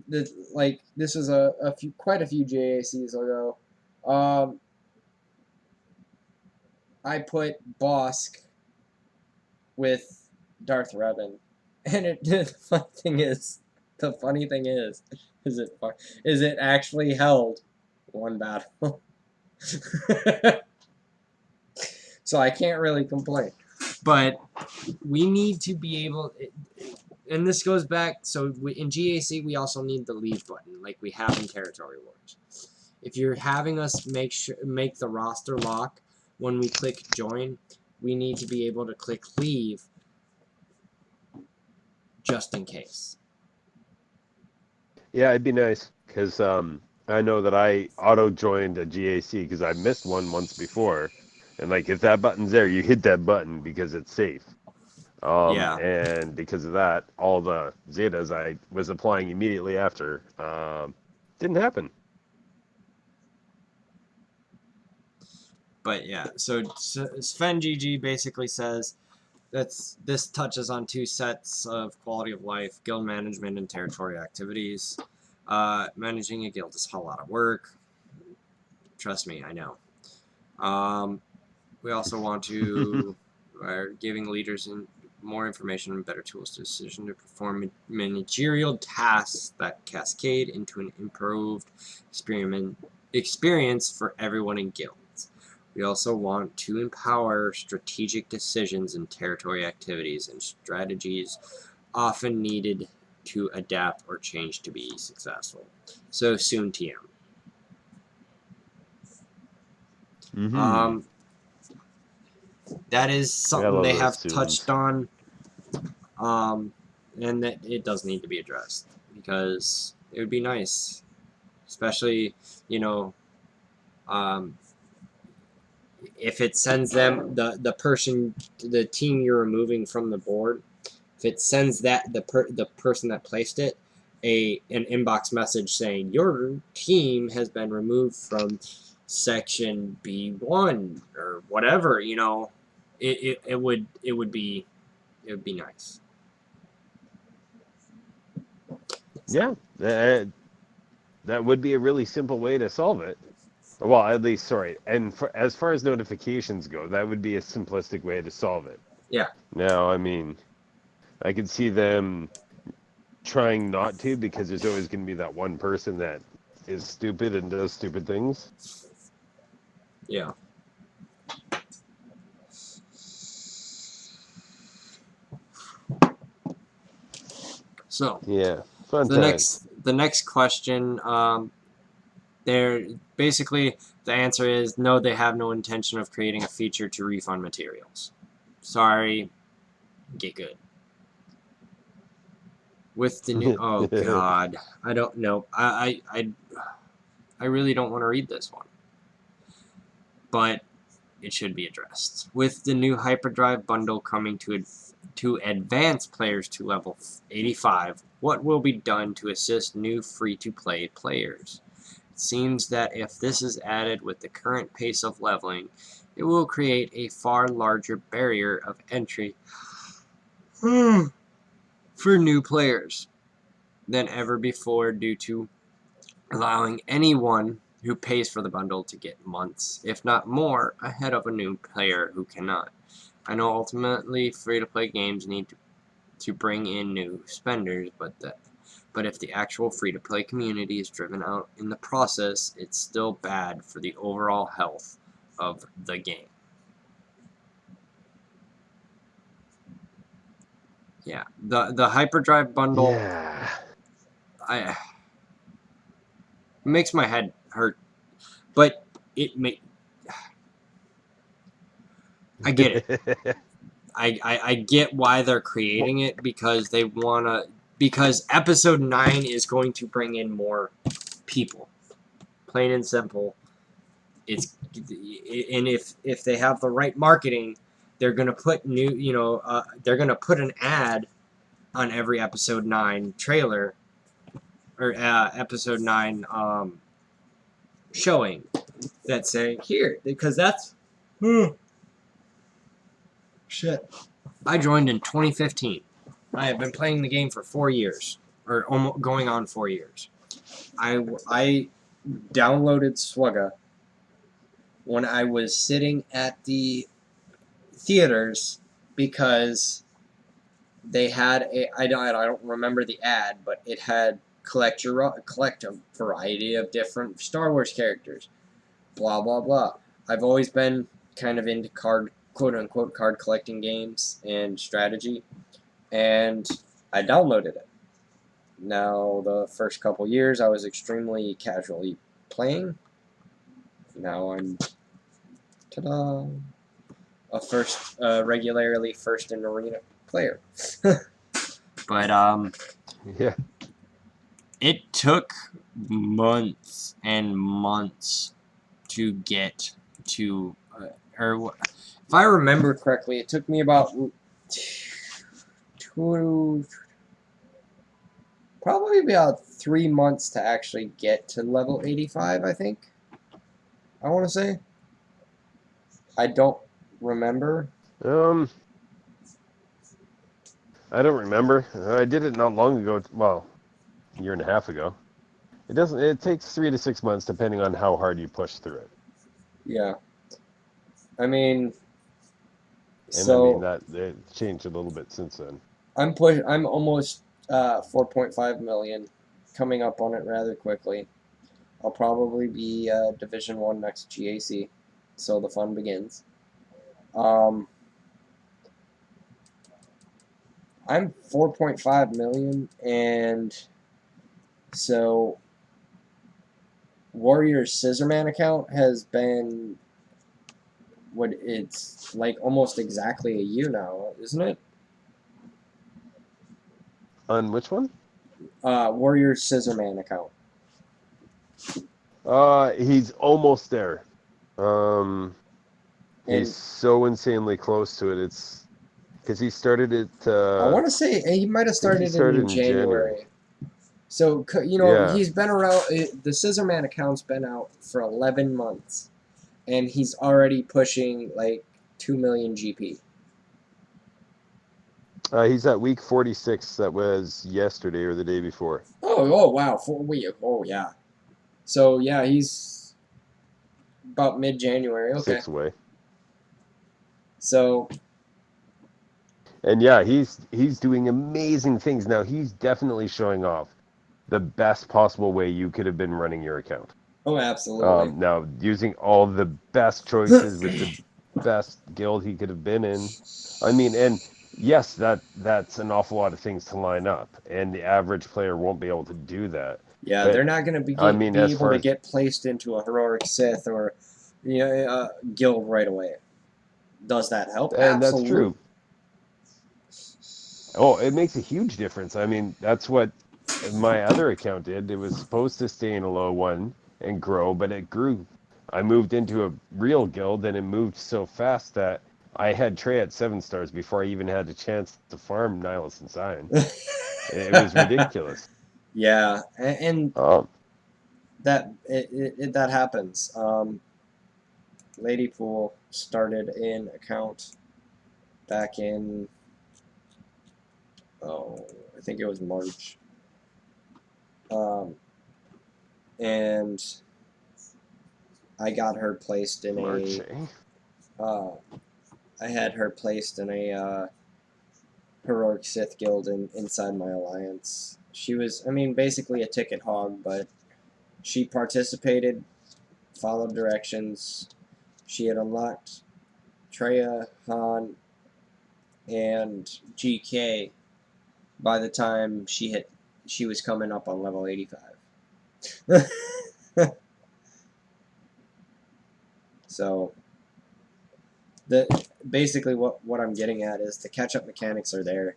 S1: that this was quite a few JACs ago. I put Bosk with Darth Revan, and the funny thing is it actually held one battle. So I can't really complain. But we need to be able, and this goes back, so in GAC we also need the leave button, like we have in Territory Wars. If you're having us make the roster lock when we click join, we need to be able to click leave just in case.
S4: Yeah, it'd be nice, because I know that I auto-joined a GAC because I missed one once before. And, if that button's there, you hit that button because it's safe.
S1: Yeah.
S4: And because of that, all the Zetas I was applying immediately after didn't happen.
S1: But yeah, so Sven GG basically says this touches on 2 sets of quality of life, guild management, and territory activities. Managing a guild is a lot of work. Trust me, I know. We also want to are giving leaders more information and better tools to decision to perform managerial tasks that cascade into an improved experience for everyone in guilds. We also want to empower strategic decisions in territory activities and strategies often needed to adapt or change to be successful. So soon TM.
S4: Mm-hmm.
S1: That is something they have touched on, and that it does need to be addressed, because it would be nice, especially, if it sends them, the team you're removing from the board, if it sends the person that placed it an inbox message saying your team has been removed from section B1 or whatever, it would be nice.
S4: Yeah, that would be a really simple way to solve it. Well, at least, sorry. And as far as notifications go, that would be a simplistic way to solve it.
S1: Yeah.
S4: Now, I could see them trying not to, because there's always going to be that one person that is stupid and does stupid things.
S1: Yeah. So
S4: yeah, fun
S1: the next question, there basically the answer is no. They have no intention of creating a feature to refund materials. Sorry, get good. With the new, oh god, I don't know. I really don't want to read this one, but it should be addressed. With the new Hyperdrive bundle coming to advance players to level 85, what will be done to assist new free-to-play players? It seems that if this is added with the current pace of leveling, it will create a far larger barrier of entry for new players than ever before, due to allowing anyone who pays for the bundle to get months, if not more, ahead of a new player who cannot. I know ultimately free-to-play games need to bring in new spenders, but But if the actual free-to-play community is driven out in the process, it's still bad for the overall health of the game. Yeah, the hyperdrive bundle,
S4: Yeah.
S1: it makes my head hurt, but I get it. I get why they're creating it, because they wanna, because episode 9 is going to bring in more people, plain and simple. It's, and if they have the right marketing, they're gonna put they're gonna put an ad on every episode 9 trailer, or episode 9 showing, that say here, because that's shit. I joined in 2015. I have been playing the game for 4 years, or almost going on 4 years. I downloaded swgoh when I was sitting at the theaters, because they had I don't remember the ad, but it had collect a variety of different Star Wars characters, blah blah blah. I've always been kind of into quote unquote card collecting games and strategy, and I downloaded it. Now, the first couple years I was extremely casually playing. Now I'm, ta-da, a regularly first in arena player. But
S4: Yeah.
S1: it took months and months to get to, or if I remember correctly, it took me about probably about 3 months to actually get to level 85, I think. I want to say. I don't remember.
S4: I don't remember. I did it not long ago. Well, a year and a half ago. It takes 3 to 6 months depending on how hard you push through it.
S1: Yeah. I mean,
S4: And
S1: so
S4: I mean that it changed a little bit since then.
S1: I'm almost 4.5 million, coming up on it rather quickly. I'll probably be Division 1 next GAC, so the fun begins. I'm 4.5 million, and so Warrior's Scissorman account has been, it's like almost exactly a year now, isn't it?
S4: On which one?
S1: Warrior's Scissorman account.
S4: He's almost there.
S1: And
S4: He's so insanely close to it. It's because he started it.
S1: I want to say he might have started it in January. So,
S4: Yeah.
S1: he's been around, the Scissorman account's been out for 11 months, and he's already pushing like 2 million GP.
S4: He's at week 46. That was yesterday or the day before.
S1: Oh wow, oh yeah. So yeah, he's about mid-January. Okay.
S4: 6 away.
S1: So.
S4: And yeah, he's doing amazing things now. He's definitely showing off the best possible way you could have been running your account.
S1: Oh, absolutely.
S4: Now using all the best choices with the best guild he could have been in. I mean, and yes, that's an awful lot of things to line up, and the average player won't be able to do that.
S1: Yeah,
S4: But,
S1: they're not going to be able to get placed into a heroic Sith or guild right away. Does that help?
S4: And
S1: absolutely.
S4: That's true. Oh, it makes a huge difference. I mean, that's what my other account did. It was supposed to stay in a low one and grow, but it grew. I moved into a real guild, and it moved so fast that I had Trey at 7 stars before I even had a chance to farm Nihilus and Zion. It was ridiculous.
S1: Yeah, and that happens. Ladypool started an account back in, I think it was March. And I got her placed in I had her placed in a heroic Sith guild inside my alliance. She was, I mean, basically a ticket hog, but she participated, followed directions. She had unlocked Treya, Han, and GK by the time she was coming up on level 85. So basically what I'm getting at is the catch-up mechanics are there.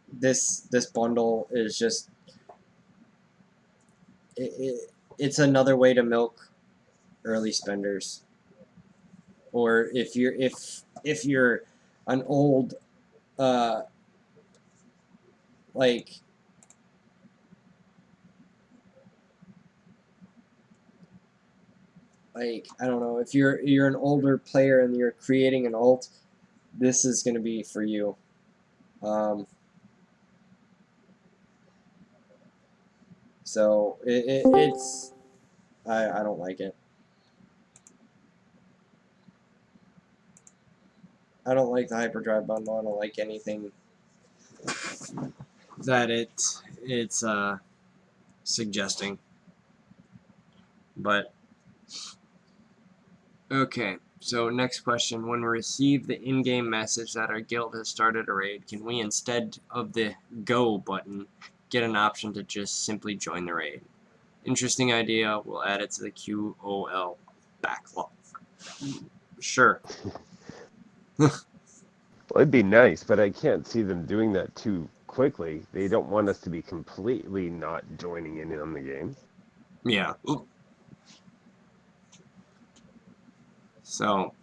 S1: This bundle is just it's another way to milk early spenders. Or if you're an old like I don't know, if you're an older player and you're creating an alt, this is going to be for you. So it's I don't like it. I don't like the hyperdrive bundle. I don't like anything that it's suggesting. But okay, so next question. When we receive the in-game message that our guild has started a raid, can we, instead of the go button, get an option to just simply join the raid? Interesting idea. We'll add it to the QOL backlog. Sure.
S4: Well, it'd be nice, but I can't see them doing that too quickly. They don't want us to be completely not joining in on the game.
S1: Yeah. So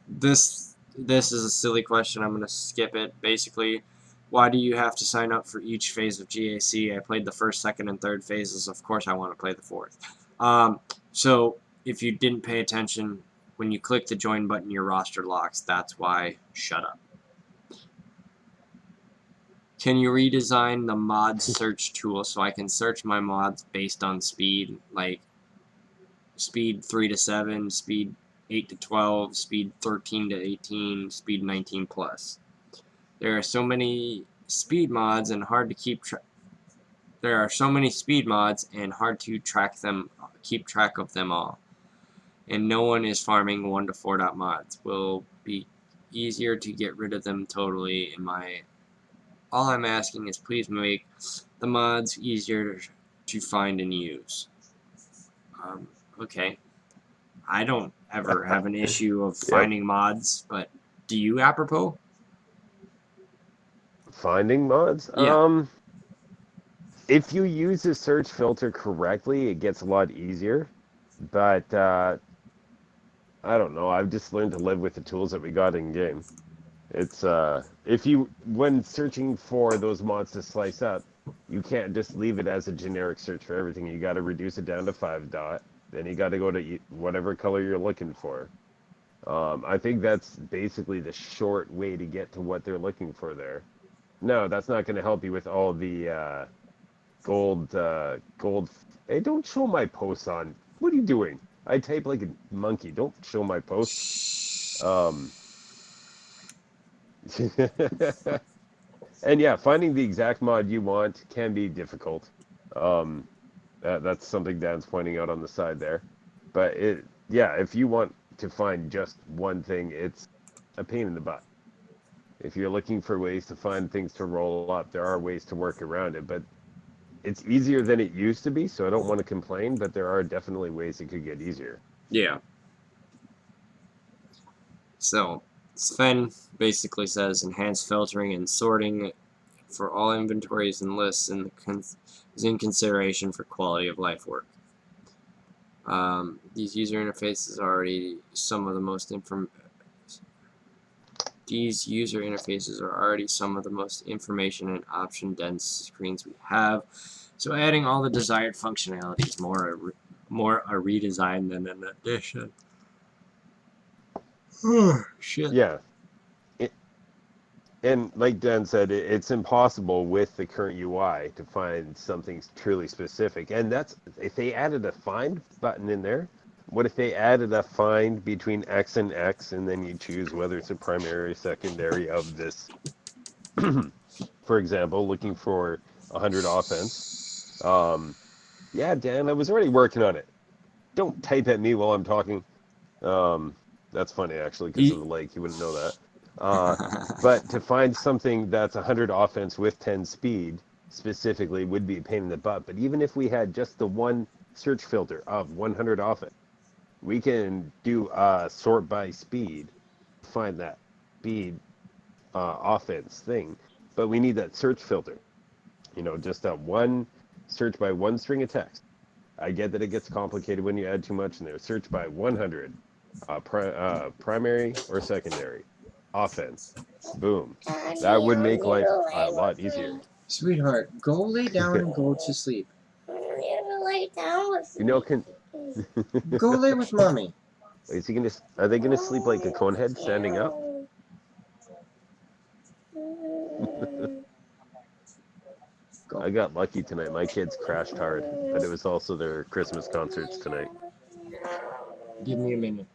S1: this is a silly question. I'm going to skip it. Basically, why do you have to sign up for each phase of GAC? I played the first, second, and third phases. Of course, I want to play the fourth. So if you didn't pay attention, when you click the join button, your roster locks. That's why. Shut up. Can you redesign the mod search tool so I can search my mods based on speed, like speed 3 to 7, speed 8 to 12, speed 13 to 18, speed 19 plus? There are so many speed mods and hard to keep track. There are so many speed mods and hard to keep track of them all. And no one is farming 1 to 4 dot mods. Will be easier to get rid of them totally. All I'm asking is please make the mods easier to find and use. Okay. I don't ever have an issue of finding mods, but do you, apropos?
S4: Finding mods?
S1: Yeah.
S4: If you use the search filter correctly, it gets a lot easier. But I don't know. I've just learned to live with the tools that we got in game. It's when searching for those mods to slice up, you can't just leave it as a generic search for everything. You got to reduce it down to 5 dot. Then you got to go to whatever color you're looking for. I think that's basically the short way to get to what they're looking for there. No, that's not going to help you with all the gold. Hey, don't show my posts on. What are you doing? I type like a monkey. Don't show my posts. And yeah, finding the exact mod you want can be difficult. That's something Dan's pointing out on the side there. But if you want to find just one thing, it's a pain in the butt. If you're looking for ways to find things to roll up, there are ways to work around it, but it's easier than it used to be, so I don't want to complain, but there are definitely ways it could get easier.
S1: Yeah. So, Sven basically says enhanced filtering and sorting for all inventories and lists is in consideration for quality of life work. These user interfaces are already some of the most information and option dense screens we have. So adding all the desired functionality is more a redesign than an addition. Oh, shit.
S4: Yeah. And like Dan said, it's impossible with the current UI to find something truly specific. And that's, if they added a find button in there, what if they added a find between X and X, and then you choose whether it's a primary or secondary of this? For example, looking for 100 offense. Yeah, Dan, I was already working on it. Don't type at me while I'm talking. That's funny, actually, because of the lake. You wouldn't know that. But to find something that's 100 offense with 10 speed, specifically, would be a pain in the butt. But even if we had just the one search filter of 100 offense, we can do sort by speed, find that speed offense thing. But we need that search filter. Just that one search by one string of text. I get that it gets complicated when you add too much in there. Search by 100, primary or secondary, offense. Boom. That would make life a lot easier.
S1: Sweetheart, go lay down and go to sleep.
S5: Lay down with
S4: Can
S1: Go lay with mommy.
S4: is he gonna? Are they gonna sleep like a conehead standing up? I got lucky tonight. My kids crashed hard, but it was also their Christmas concerts tonight.
S1: Give me a minute.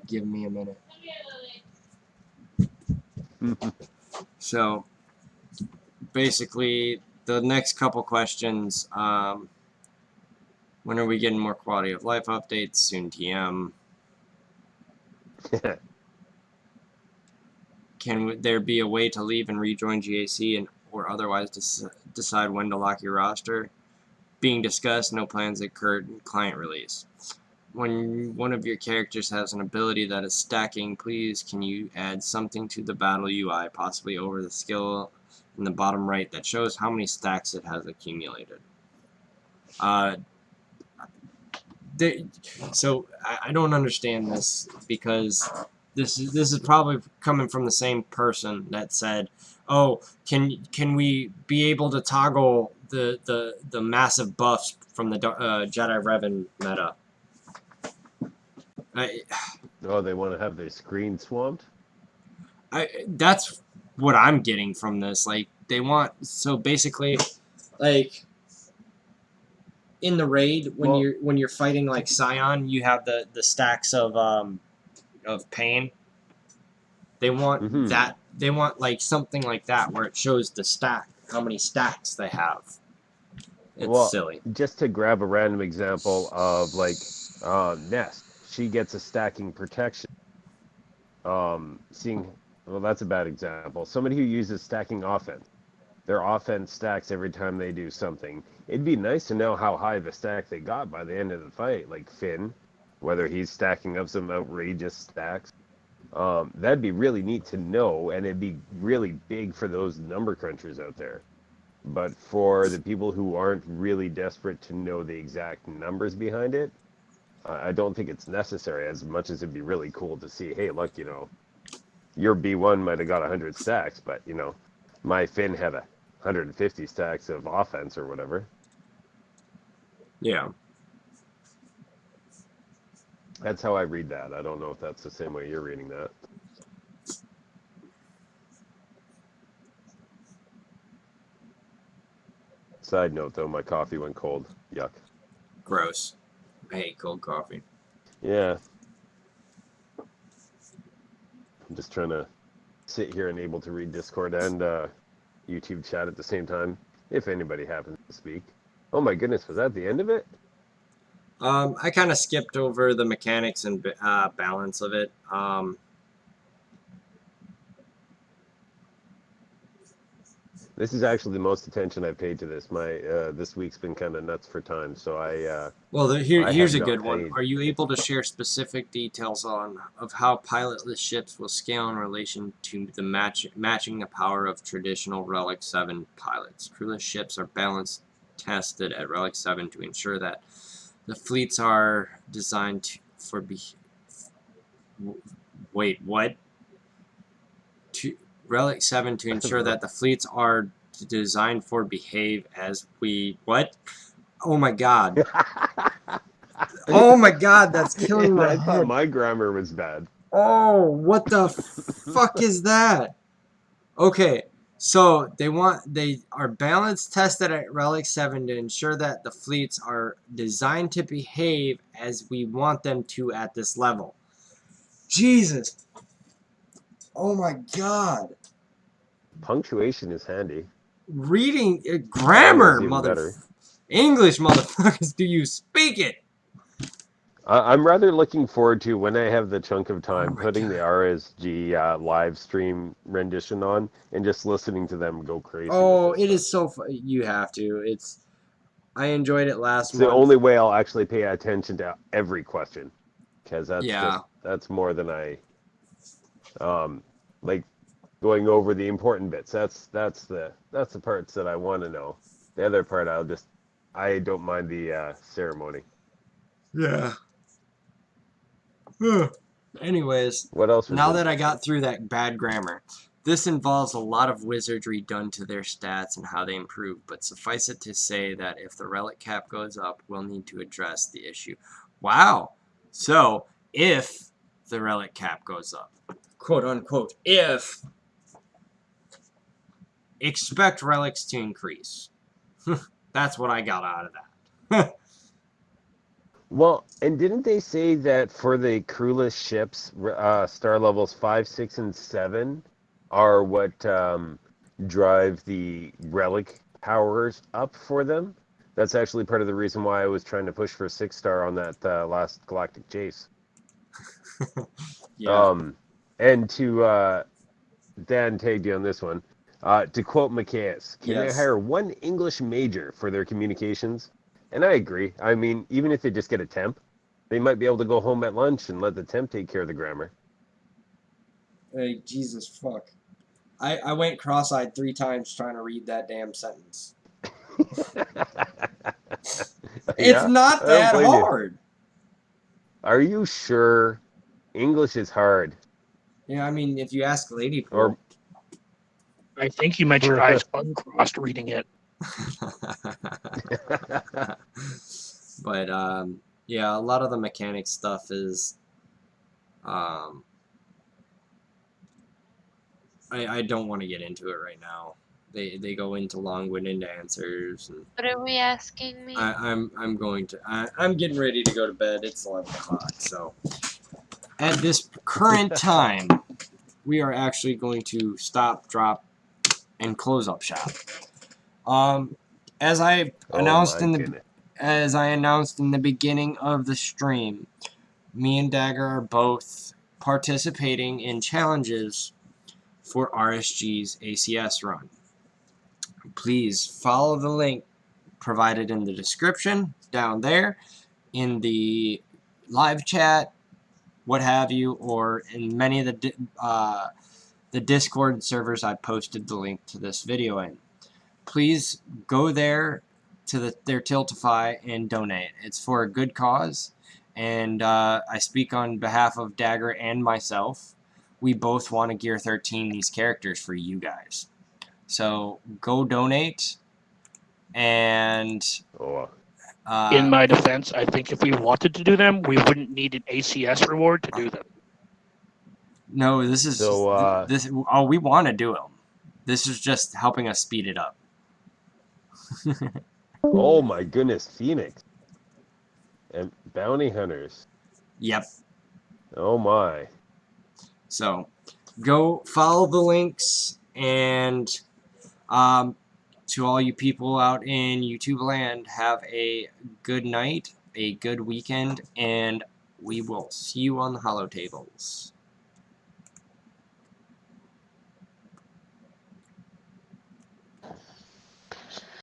S1: Give me a minute. So, basically, the next couple questions, when are we getting more quality of life updates? Soon TM. Can there be a way to leave and rejoin GAC or otherwise decide when to lock your roster? Being discussed, no plans occurred, client release. When one of your characters has an ability that is stacking, please can you add something to the battle UI, possibly over the skill in the bottom right that shows how many stacks it has accumulated. So I don't understand this, because this is probably coming from the same person that said, "Oh, can we be able to toggle the massive buffs from the Jedi Revan meta?"
S4: Oh, they want to have their screen swamped?
S1: That's what I'm getting from this. Like, they want, so basically, like, in the raid, when you're fighting like Scion, you have the stacks of pain. They want that. They want like something like that where it shows the stack, how many stacks they have. It's silly.
S4: Just to grab a random example of like Nest, she gets a stacking protection. That's a bad example. Somebody who uses stacking offense, their offense stacks every time they do something. It'd be nice to know how high the stack they got by the end of the fight, like Finn, whether he's stacking up some outrageous stacks. That'd be really neat to know, and it'd be really big for those number crunchers out there. But for the people who aren't really desperate to know the exact numbers behind it, I don't think it's necessary, as much as it'd be really cool to see, hey, look, your B1 might have got 100 stacks, but, my Finn had 150 stacks of offense or whatever.
S1: Yeah.
S4: That's how I read that. I don't know if that's the same way you're reading that. Side note, though, my coffee went cold. Yuck.
S1: Gross. I hate cold coffee.
S4: Yeah. I'm just trying to sit here and able to read Discord and YouTube chat at the same time, if anybody happens to speak. Oh my goodness, was that the end of it?
S1: I kind of skipped over the mechanics and balance of it.
S4: This is actually the most attention I've paid to this. My this week's been kind of nuts for time, so I.
S1: Well, here's a good one. Are you able to share specific details of how pilotless ships will scale in relation to the matching the power of traditional Relic 7 pilots? Crewless ships are balance tested at Relic 7 to ensure that the fleets are designed Wait, what? Relic 7 to ensure that the fleets are designed for behave as we... What? Oh my god. Oh my god, that's killing my head.
S4: I thought my grammar was bad.
S1: Oh, what the fuck is that? Okay, so they are balance tested at Relic 7 to ensure that the fleets are designed to behave as we want them to at this level. Jesus. Oh my god.
S4: Punctuation is handy.
S1: reading grammar,
S4: Even better.
S1: English, motherfuckers. Do you speak it?
S4: I'm rather looking forward to, when I have the chunk of time,
S1: my
S4: putting the
S1: God.
S4: RSG live stream rendition on and just listening to them go crazy.
S1: Oh,
S4: with this
S1: it is
S4: stuff.
S1: so fun. You have to. I enjoyed it last
S4: It's the
S1: month.
S4: only way I'll actually pay attention to every question, because
S1: Yeah.
S4: that's more than I like going over the important bits. That's the parts that I want to know. The other part, I don't mind the ceremony.
S1: Yeah. Anyways,
S4: What else was
S1: now that I
S4: interesting?
S1: got through that bad grammar, this involves a lot of wizardry done to their stats and how they improve, but suffice it to say that if the relic cap goes up, we'll need to address the issue. Wow. So, if the relic cap goes up, quote unquote, if, expect relics to increase. That's what I got out of that.
S4: Well, and didn't they say that for the crewless ships, star levels 5, 6, and 7 are what drive the relic powers up for them? That's actually part of the reason why I was trying to push for 6-star on that last Galactic Chase.
S1: Yeah.
S4: And to Dan tagged you on this one. To quote Macias, can they
S1: Yes.
S4: hire one English major for their communications? And I agree. I mean, even if they just get a temp, they might be able to go home at lunch and let the temp take care of the grammar.
S1: Hey, Jesus fuck. I went cross-eyed 3 times trying to read that damn sentence. It's
S4: Yeah,
S1: not
S4: I don't
S1: that
S4: blame you.
S1: hard.
S4: Are you sure English is hard?
S1: Yeah, I mean, if you ask Ladypool.
S4: Or
S3: I think you meant your eyes uncrossed reading it.
S1: But, yeah, a lot of the mechanic stuff is, I don't want to get into it right now. They go into long-winded answers. And
S2: What are we asking me?
S1: I'm going to, I'm getting ready to go to bed. It's 11 o'clock, so. At this current time, we are actually going to stop, drop, and close up shop. As I announced as I announced in the beginning of the stream, me and Dagger are both participating in challenges for RSG's ACS run. Please follow the link provided in the description down there, in the live chat, what have you, or in many of the Discord servers I posted the link to this video in. Please go there to their Tiltify and donate. It's for a good cause, and I speak on behalf of Dagger and myself. We both want to Gear 13 these characters for you guys. So go donate, and
S3: In my defense, I think if we wanted to do them, we wouldn't need an ACS reward to do them.
S1: No, this is
S4: So,
S1: this. Oh, we want to do them. This is just helping us speed it up.
S4: oh my goodness, Phoenix and bounty hunters.
S1: Yep.
S4: Oh my.
S1: So, go follow the links, and to all you people out in YouTube land, have a good night, a good weekend, and we will see you on the holo tables.